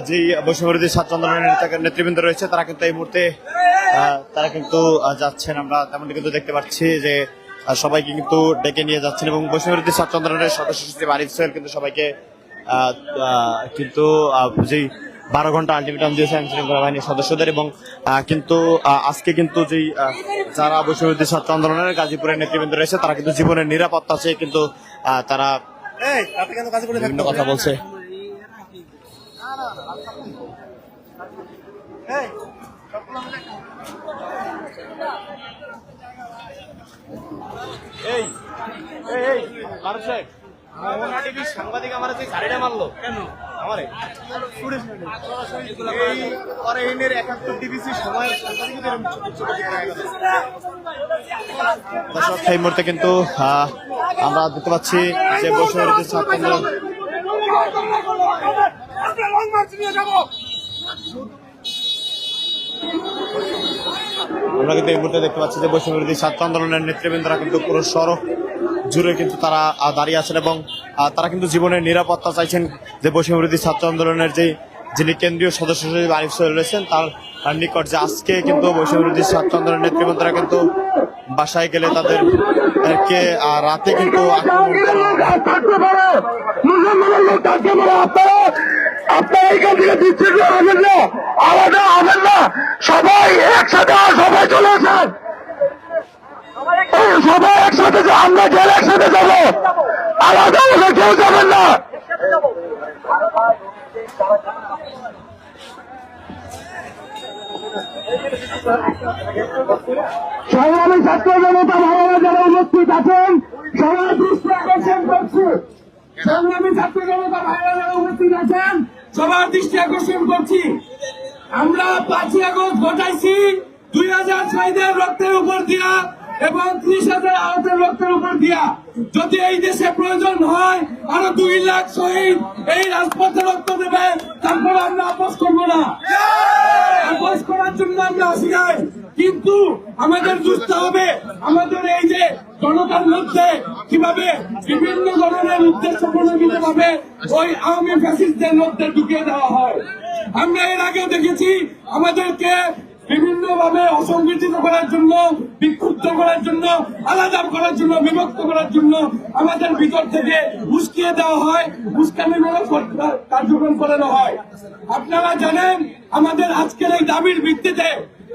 যেই বৈষম্যবিরোধী ছাত্র আন্দোলনের নেতৃবৃন্দ রয়েছে তারা কিন্তু এই মুহূর্তে যাচ্ছেন। আমরা তেমনটি কিন্তু দেখতে পাচ্ছি যে সবাইকে কিন্তু ডেকে নিয়ে যাচ্ছেন এবং বৈষম্যবিরোধী ছাত্র আন্দোলনের সদস্য সচিব আরিফ সোহেল কিন্তু সবাইকে কিন্তু যেই 12 ঘন্টা আলটিমেটাম দিয়েছে আইন শৃঙ্খলা বাহিনীর সদস্যদের এবং কিন্তু আজকে কিন্তু যেই যারা বৈষম্যবিরোধী ছাত্র আন্দোলনের গাজীপুরের নেতৃবৃন্দ রয়েছে তারা কিন্তু জীবনের নিরাপত্তা চেয়ে কিন্তু তারা বিভিন্ন কথা বলছে। সাংবাদিক আমার গাড়িটা মারলো কেন আমারে সেই মুহূর্তে কিন্তু আমরা দেখতে পাচ্ছি যে বৈষম্যবিরোধী ছাত্র আন্দোলন আমরা কিন্তু এই মুহূর্তে দেখতে পাচ্ছি যে বৈষম্যবিরোধী ছাত্র আন্দোলনের নেতৃবৃন্দরা কিন্তু পুরো সড়ক জুড়ে কিন্তু তারা দাঁড়িয়ে আছেন এবং তারা কিন্তু জীবনের নিরাপত্তা চাইছেন। যে বৈষম্যবিরোধী ছাত্র আন্দোলনের যিনি কেন্দ্রীয় সদস্য সচিব আরিফ সোহেল রয়েছেন তার নিকট যে আজকে কিন্তু বৈষম্যবিরোধী ছাত্র আন্দোলনের নেতৃবৃন্দরা কিন্তু বাসায় গেলে তাদেরকে রাতে কিন্তু আপনারা এখান থেকে বিচ্ছিন্ন হবেন না, আলাদা হবেন না, সবাই একসাথে সবাই চলে আসেন, সবাই একসাথে আমরা গেলে একসাথে যাবো, আলাদা হলে কেউ যাবেন না। সংগ্রামী ছাত্র জনতা ভাইয়েরা যারা উপস্থিত আছেন সবার দৃষ্টি আকর্ষণ করছি। সংগ্রামী ছাত্র জনতা ভাইয়েরা যারা উপস্থিত আছেন সবার দৃষ্টি আকর্ষণ করছি। আমরা 5ই আগস্ট ঘটাইছি 2000 শহীদের রক্তের উপর দিয়া এবং 30,000 আহতের রক্তের উপর দিয়া। যদি এই দেশে প্রয়োজন হয় আরো 2 লাখ শহীদ এই রাজপথে রক্ত দেবে, তারপরে আমরা আপোষ করবো না। আপোষ করার জন্য আমরা আসি নাই, কিন্তু আমাদের বুঝতে হবে আমাদের এই যে জনতার মধ্যে কিভাবে বিভিন্ন ধরনের উদ্দেশ্য প্রণোদিত ভাবে ওই আওয়ামী ফ্যাসিস্টদের মধ্যে ঢুকিয়ে দেওয়া হয়। আমরা এর আগেও দেখেছি আমাদেরকে বিভিন্ন ভাবে অসংগঠিত করার জন্য, বিক্ষুব্ধ করার জন্য, আলাদা করার জন্য, বিভক্ত করার জন্য আমাদের ভিতর থেকে উস্কিয়ে দেওয়া হয়, উস্কানিমূলক কার্যক্রম করানো হয়। আপনারা জানেন আমাদের আজকের এই দাবির ভিত্তিতে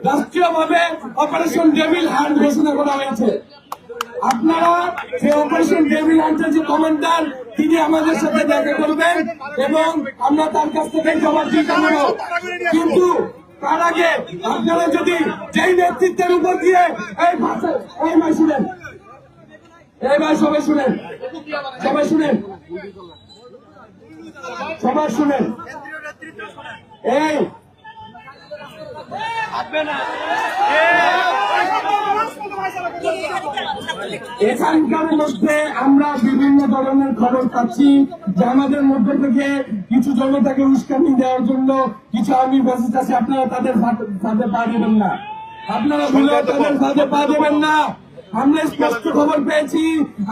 রাষ্ট্রীয়ভাবে অপারেশন ডেভিল হান্ট ঘোষণা করা হয়েছে। আপনারা সেই অপারেশন ডেভিল হান্টের যে কমান্ডার তিনি আমাদের সাথে দেখা করবেন এবং আমরা তার কাছ থেকে জবাব দিতে পারব। কিন্তু তার আগে আপনারা যদি যেই নেতৃত্বের উপর দিয়ে এই ভাই শুনেন, এই ভাই সবাই শুনেন, সবাই শুনেন, সবাই শুনেন, এই এখানকার মধ্যে আমরা বিভিন্ন ধরনের খবর পাচ্ছি যে আমাদের মধ্যে থেকে কিছু জনতাকে উস্কানি দেওয়ার জন্য কিছু আর্মি ফ্যাসিস্ট আছে। আপনারা তাদের ফাঁদে পা দেবেন না, আপনারা ভুলেও তাদের ফাঁদে পা দেবেন না। আমরা স্পষ্ট খবর পেয়েছি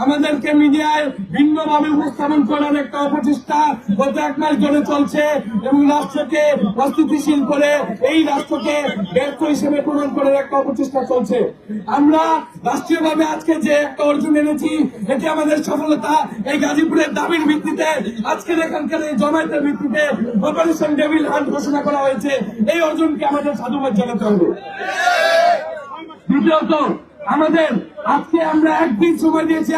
আমাদেরকে মিডিয়ায় ভিন্নভাবে উপস্থাপন করার একটা অপচেষ্টা গত 1 মাস ধরে চলছে এবং রাষ্ট্রকে অস্থিতিশীল করে এই রাষ্ট্রকে ব্যর্থ হিসেবে প্রমাণ করার একটা অপচেষ্টা চলছে। আমরা রাষ্ট্রীয়ভাবে আজকে যে একটা অর্জন এনেছি এটি আমাদের সফলতা। এই গাজীপুরের দাবির ভিত্তিতে আজকের এখানকার এই জমায়েতের ভিত্তিতে অপারেশন ডেভিল হান্ট ঘোষণা করা হয়েছে। এই অর্জনকে আমাদের সাধুবাদ জানাতে হবে। দ্বিতীয়ত আমাদের আজকে আমরা একদিন সময় দিয়েছি,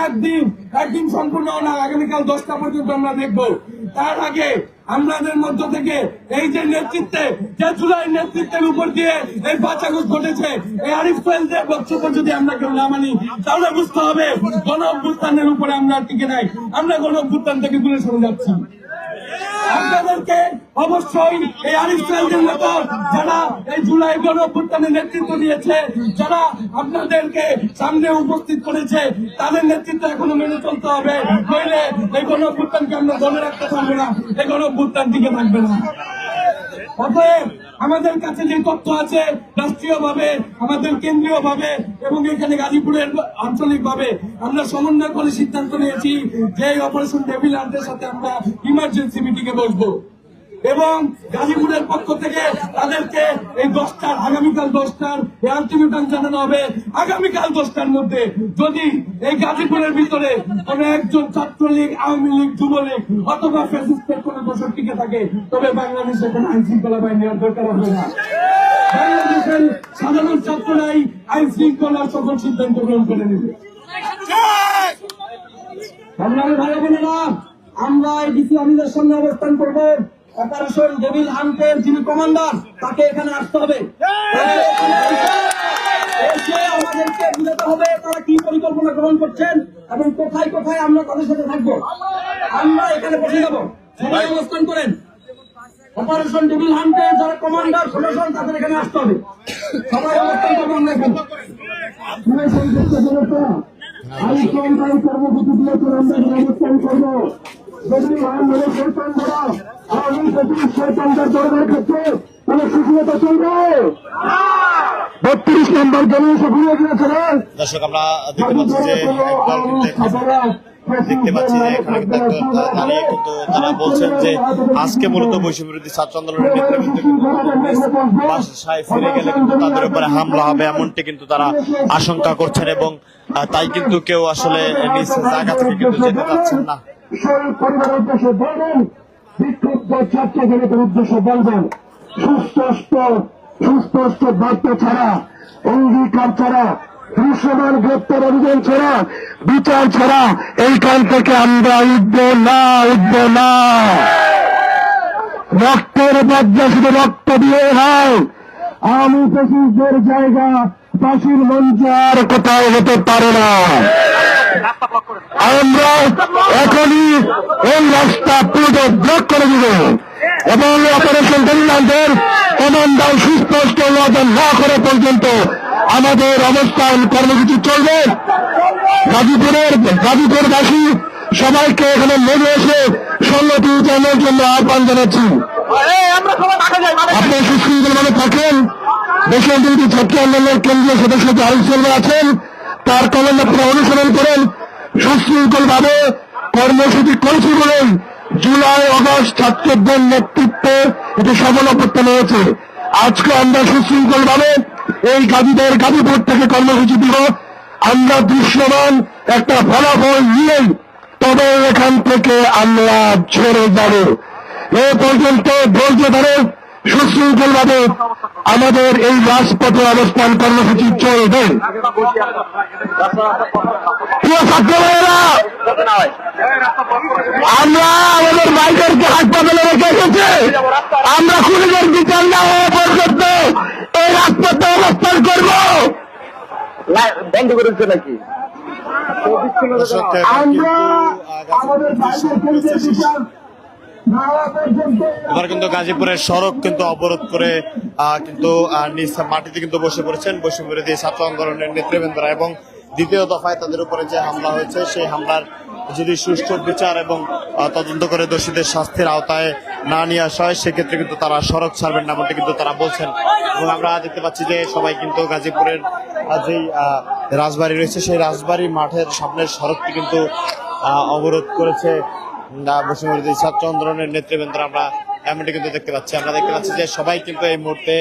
একদিন সম্পূর্ণ না, আগামীকাল 10টা পর্যন্ত আমরা দেখবো। তার আগে আমাদের মধ্য থেকে এই যে নেতৃত্বে যে জুলাই নেতৃত্বের উপর দিয়ে এই 5 আগস্ট ঘটেছে এই আরিফ সোহেলদের বক্তব্য যদি আমরা কেউ না মানি তাহলে বুঝতে হবে গণ অভ্যুত্থানের উপরে আমরা টিকে নাই, আমরা গণ অভ্যুত্থান থেকে দূরে সরে যাচ্ছি। আপনাদেরকে অবশ্যই এই আরিফ সোহেলদের মতো যারা এই জুলাই গণ অভ্যুত্থানের নেতৃত্ব দিয়েছে, যারা আপনাদেরকে সামনে উপস্থিত করেছে তাদের নেতৃত্ব এখনো মেনে চলতে হবে, নইলে এই গণ অভ্যুত্থানকে আমরা ধরে রাখতে পারবো না, এই গণ অভ্যুত্থান টিকে থাকবে না। অতএব আমাদের কাছে যে তথ্য আছে রাষ্ট্রীয়ভাবে, আমাদের কেন্দ্রীয়ভাবে এবং এখানে গাজীপুরের আঞ্চলিকভাবে আমরা সমন্বয় করে সিদ্ধান্ত নিয়েছি যে এই অপারেশন ডেভিল হান্টের সাথে আমরা ইমার্জেন্সি মিটিং এ বসবো এবং গাজীপুরের পক্ষ থেকে তাদেরকে এই 10টার আগামীকাল 10টার আলটিমেটাম জানানো হবে। আগামীকাল 10টার মধ্যে যদি এই গাজীপুরের ভিতরে কোন একজন ছাত্রলীগ, আওয়ামী লীগ, যুবলীগ অথবা ফ্যাসিস্টের কোন দোষর টিকে থাকে তবে বাংলাদেশে কোন আইন শৃঙ্খলা বাহিনী নেওয়ার দরকার হবে না। বাংলাদেশের সাধারণ ছাত্ররাই আইন শৃঙ্খলার সকল সিদ্ধান্ত গ্রহণ করে নেবে। ভাই বোনেরা, আমরা এই ডিসি আমিনের সামনে অবস্থান করবো। অপারেশন ডেভিল হান্টের যিনি কমান্ডার তাকে এখানে আসতে হবে, এসে আমাদেরকে বুঝাতে হবে তারা কি পরিকল্পনা গ্রহণ করছেন এবং কোথায় কোথায় আমরা তাদের সাথে থাকবো। আমরা এখানে বসে যাবো, সবাই অবস্থান করেন। অপারেশন ডেভিল হান্টের যারা কমান্ডার সদস্য তাদের এখানে আসতে হবে, সবাই অবস্থান করবো। আমরা এখানে কর্মসূচি দিয়েছেন, আমরা অবস্থান করবো। যদি মহানগরের শৈতান ধরা আওয়ামী লীগের শৈতানদের ধরনের ক্ষেত্রে কোন সুযোগতা চলবে। 32 নম্বর দলীয় সক্রিয় দিয়েছিলেন। দর্শক আমরা দেখতে পাচ্ছি যে এখানে দাঁড়িয়ে কিন্তু তারা বলছেন যে আজকে মূলত বৈষম্য বিরোধী ছাত্র আন্দোলনের নেতৃবৃন্দ বাসায় ফিরে গেলে কিন্তু তাদের উপরে হামলা হবে এমনটি কিন্তু তারা আশঙ্কা করছেন এবং তাই কিন্তু কেউ আসলে নিজ জায়গা থেকে কিন্তু যেতে চাচ্ছেন না। সেই পরিবারের উদ্দেশ্যে বলবেন, বিক্ষুব্ধ ছাত্র জনতার উদ্দেশ্যে বলবেন, সুস্পষ্ট বার্তা ছাড়া, অঙ্গীকার ছাড়া, দৃশ্যমান গ্রেপ্তার অভিযান ছাড়া, বিচার ছাড়া এইখান থেকে আমরা উঠবো না। রক্তের বদলা শুধু রক্ত দিয়ে হয়। আওয়ামী ফ্যাসিস্টদের জায়গা ফাঁসির মঞ্চ আর কোথাও হতে পারে না। আমরা এখনই এই রাস্তা পুরো ব্লক করে দিব এবং অপারেশন ডেভিল হান্টের কমান্ডার সুস্পষ্ট ওয়াদা না করে পর্যন্ত আমাদের অবস্থান কর্মসূচি চলবে। গাজীপুরবাসী সবাইকে এখানে নেমে এসে সংগঠন জানানোর জন্য আহ্বান জানাচ্ছি। আপনার সুশৃঙ্খলভাবে থাকেন। দেশের বিরোধী ছাত্র আন্দোলনের কেন্দ্রীয় সদস্য যে আরিফ সাহেব আছেন তার কলম আপনারা অনুসরণ করেন, সুশৃঙ্খলভাবে কর্মসূচি করেছি বলেন জুলাই আগস্ট ছাত্রদের নেতৃত্বে এটি সফল অভ্যর্থন হয়েছে। আজকে আমরা সুশৃঙ্খলভাবে এই গাজীপুর থেকে কর্মসূচি দিব। আমরা দৃশ্যমান একটা ফলাফল নিয়ে তবে এখান থেকে আমরা ছেড়ে যাব। এ পর্যন্ত ধৈর্য ধরে সুশৃঙ্খলভাবে আমাদের এই রাজপথে অবস্থান কর্মসূচি চলবে। প্রিয় ছাত্র ভাইয়েরা, আমরা আমাদের ভাইদেরকে হাসপাতালে রেখে এসেছি। আমরা খুনিদের বিচার না হওয়া পর্যন্ত এই রাজপথে অবস্থান করব। বন্ধ করেছে নাকি? আমরা আমাদের ভাইদেরকে বিচার এবার কিন্তু গাজীপুরের সড়ক কিন্তু অবরোধ করে কিন্তু নিজ মাটিতে কিন্তু বসে পড়েছেন বৈষম্য বিরোধী ছাত্র আন্দোলনের নেতৃবৃন্দরা এবং দ্বিতীয় দফায় তাদের উপরে যে হামলা হয়েছে সেই হামলার যদি সুষ্ঠু বিচার এবং তদন্ত করে দোষীদের শাস্তির আওতায় না নিয়ে আসা হয় সেক্ষেত্রে কিন্তু তারা সড়ক ছাড়বেন না এমনটি কিন্তু তারা বলছেন। এবং আমরা দেখতে পাচ্ছি যে সবাই কিন্তু গাজীপুরের যেই রাজবাড়ি রয়েছে সেই রাজবাড়ি মাঠের সামনের সড়কটি কিন্তু অবরোধ করেছে বৈষম্য বিরোধী ছাত্র আন্দোলনের নেতৃবৃন্দরা। আমরা এমনটি কিন্তু দেখতে পাচ্ছি। আমরা দেখতে পাচ্ছি যে সবাই কিন্তু এই মুহূর্তে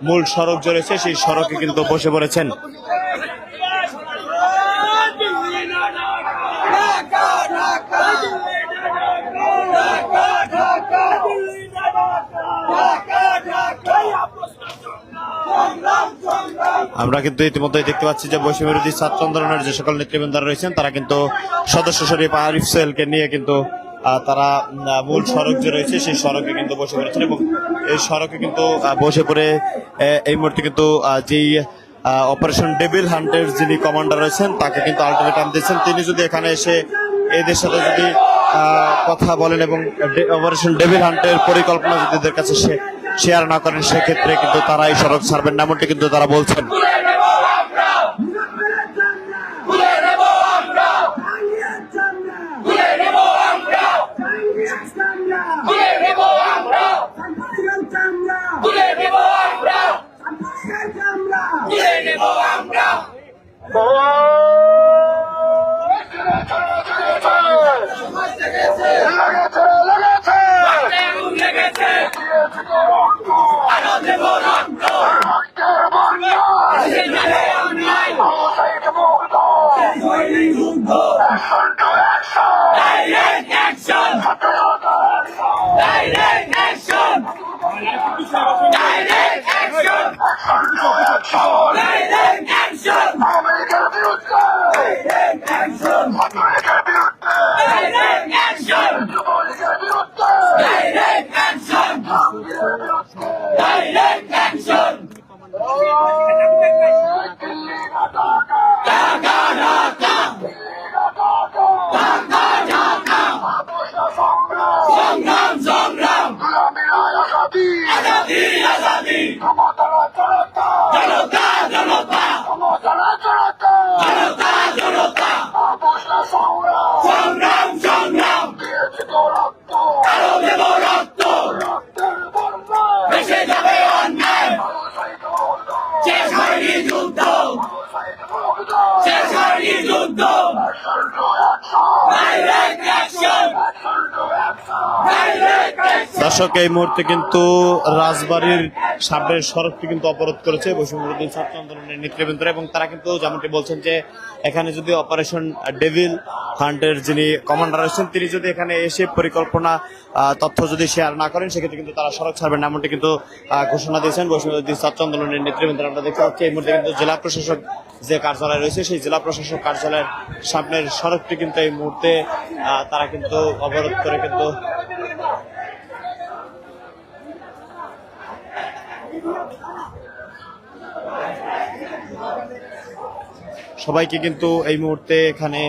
মূল সড়ক যে রয়েছে সেই সড়কে কিন্তু বসে পড়েছেন। আমরা কিন্তু ইতিমধ্যে দেখতে পাচ্ছি যে বৈষম্য বিরোধী ছাত্র আন্দোলনের যে সকল নেতৃবৃন্দরা রয়েছেন তারা কিন্তু সদস্য শরীফ আরিফ সোহেলকে নিয়ে কিন্তু তারা মূল সড়ক যে রয়েছে সেই সড়কে কিন্তু বসে পড়েছেন এবং এই সড়কে কিন্তু বসে পড়ে এই মুহূর্তে কিন্তু যেই অপারেশন ডেভিল হান্টের যিনি কমান্ডার রয়েছেন তাকে কিন্তু আলটিমেটাম দিচ্ছেন। তিনি যদি এখানে এসে এদের সাথে যদি কথা বলেন এবং অপারেশন ডেভিল হান্টের পরিকল্পনা যদি এদের কাছে শেয়ার না করেন সেক্ষেত্রে কিন্তু তারা এই সড়ক ছাড়বেন না এমনটি কিন্তু তারা বলছেন। আমরা তুলে নেব আমরা। মাথায় আগুন লেগেছে, আরো দেব রক্ত, সে যাবে অন্যায়, হয়নি যুদ্ধ, direct action, direct action, direct action, direct action, direct action, direct action, direct action, direct action. টাকা ঢাকা, টাকা ঢাকা, সংগ্রাম সংগ্রাম, আজাদি আজাদি, জনতা জনতা, জনতা জনতা, সংগ্রাম সংগ্রাম, আরো দেব রক্ত, ভেসে যাবে অন্যায়, শেষ হয়নি যুদ্ধ, শেষ হয়নি যুদ্ধ, ডাইরেক্ট অ্যাকশন, ডাইরেক্ট অ্যাকশন। দর্শক, এই মুহূর্তে কিন্তু রাজবাড়ির সামনের সড়কটি কিন্তু অবরোধ করেছে বৈষম্যবিরোধী ছাত্র আন্দোলনের নেতৃবৃন্দরা, এবং তারা কিন্তু যেমনটি বলছেন যে এখানে যদি অপারেশন ডেভিল হান্টের যিনি কমান্ডার রয়েছেন তিনি যদি এখানে এসে পরিকল্পনা তথ্য যদি শেয়ার না করেন সেক্ষেত্রে কিন্তু তারা সড়ক ছাড়বেন না, এমনটি কিন্তু ঘোষণা দিয়েছেন বৈষম্যবিরোধী ছাত্র আন্দোলনের নেতৃবৃন্দরা। আমরা দেখতে পাচ্ছি এই মুহূর্তে কিন্তু জেলা প্রশাসক যে কার্যালয় রয়েছে সেই জেলা প্রশাসক কার্যালয়ের সামনের সড়কটি কিন্তু এই মুহূর্তে তারা কিন্তু অবরোধ করে কিন্তু সবাইকে কিন্তু এই মুহূর্তে এখানে